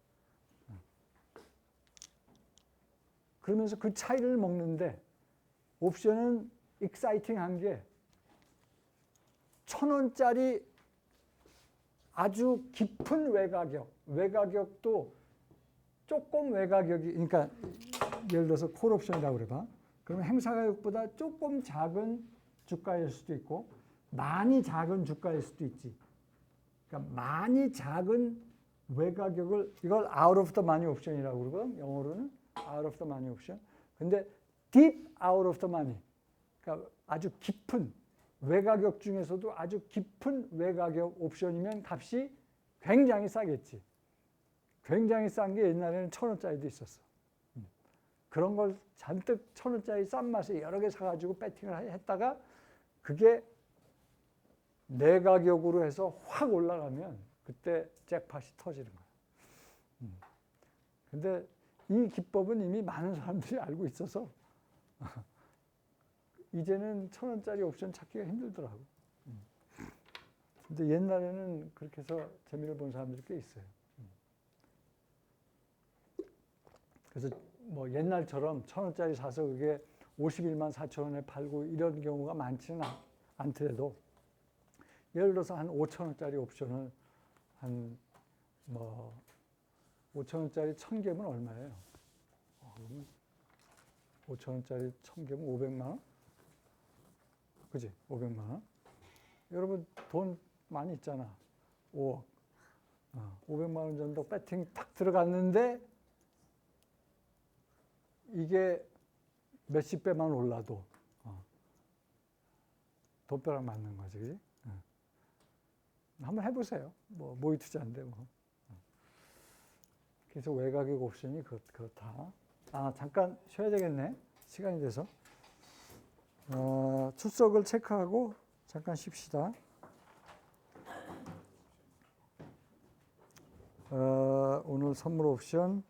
그러면서 그 차이를 먹는데 옵션은 익사이팅한 게 1,000원짜리 아주 깊은 외가격도 조금 외가격이, 그러니까 예를 들어서 콜 옵션이라고 그래봐. 그러면 행사 가격보다 조금 작은 주가일 수도 있고 많이 작은 주가일 수도 있지. 그러니까 많이 작은 외가격을 이걸 out of the money 옵션이라고 그러거든. 영어로는 out of the money 옵션. 근데 deep out of the money. 그러니까 아주 깊은 외가격 중에서도 아주 깊은 외가격 옵션이면 값이 굉장히 싸겠지. 굉장히 싼 게 옛날에는 1,000원짜리도 있었어. 그런 걸 잔뜩 1,000원짜리 싼 맛에 여러 개 사가지고 배팅을 했다가 그게 내 가격으로 해서 확 올라가면 그때 잭팟이 터지는 거야. 근데 이 기법은 이미 많은 사람들이 알고 있어서 이제는 1,000원짜리 옵션 찾기가 힘들더라고. 근데 옛날에는 그렇게 해서 재미를 본 사람들이 꽤 있어요. 그래서 뭐 옛날처럼 1,000원짜리 사서 그게 51만 4천 원에 팔고 이런 경우가 많지는 않더라도 예를 들어서 한 5,000원짜리 옵션을 한 뭐 5,000원짜리 1,000개면 얼마예요? 5,000원짜리 1,000개면 500만 원? 그지? 500만 원? 여러분 돈 많이 있잖아. 5억. 500만 원 정도 배팅 탁 들어갔는데 이게 몇십 배만 올라도 돈벼락 맞는 거지. 그지? 한번 해보세요. 뭐 모의 투자인데 뭐. 그래서 외가격 옵션이 그렇다. 잠깐 쉬어야 되겠네. 시간이 돼서. 출석을 체크하고 잠깐 쉽시다. 오늘 선물 옵션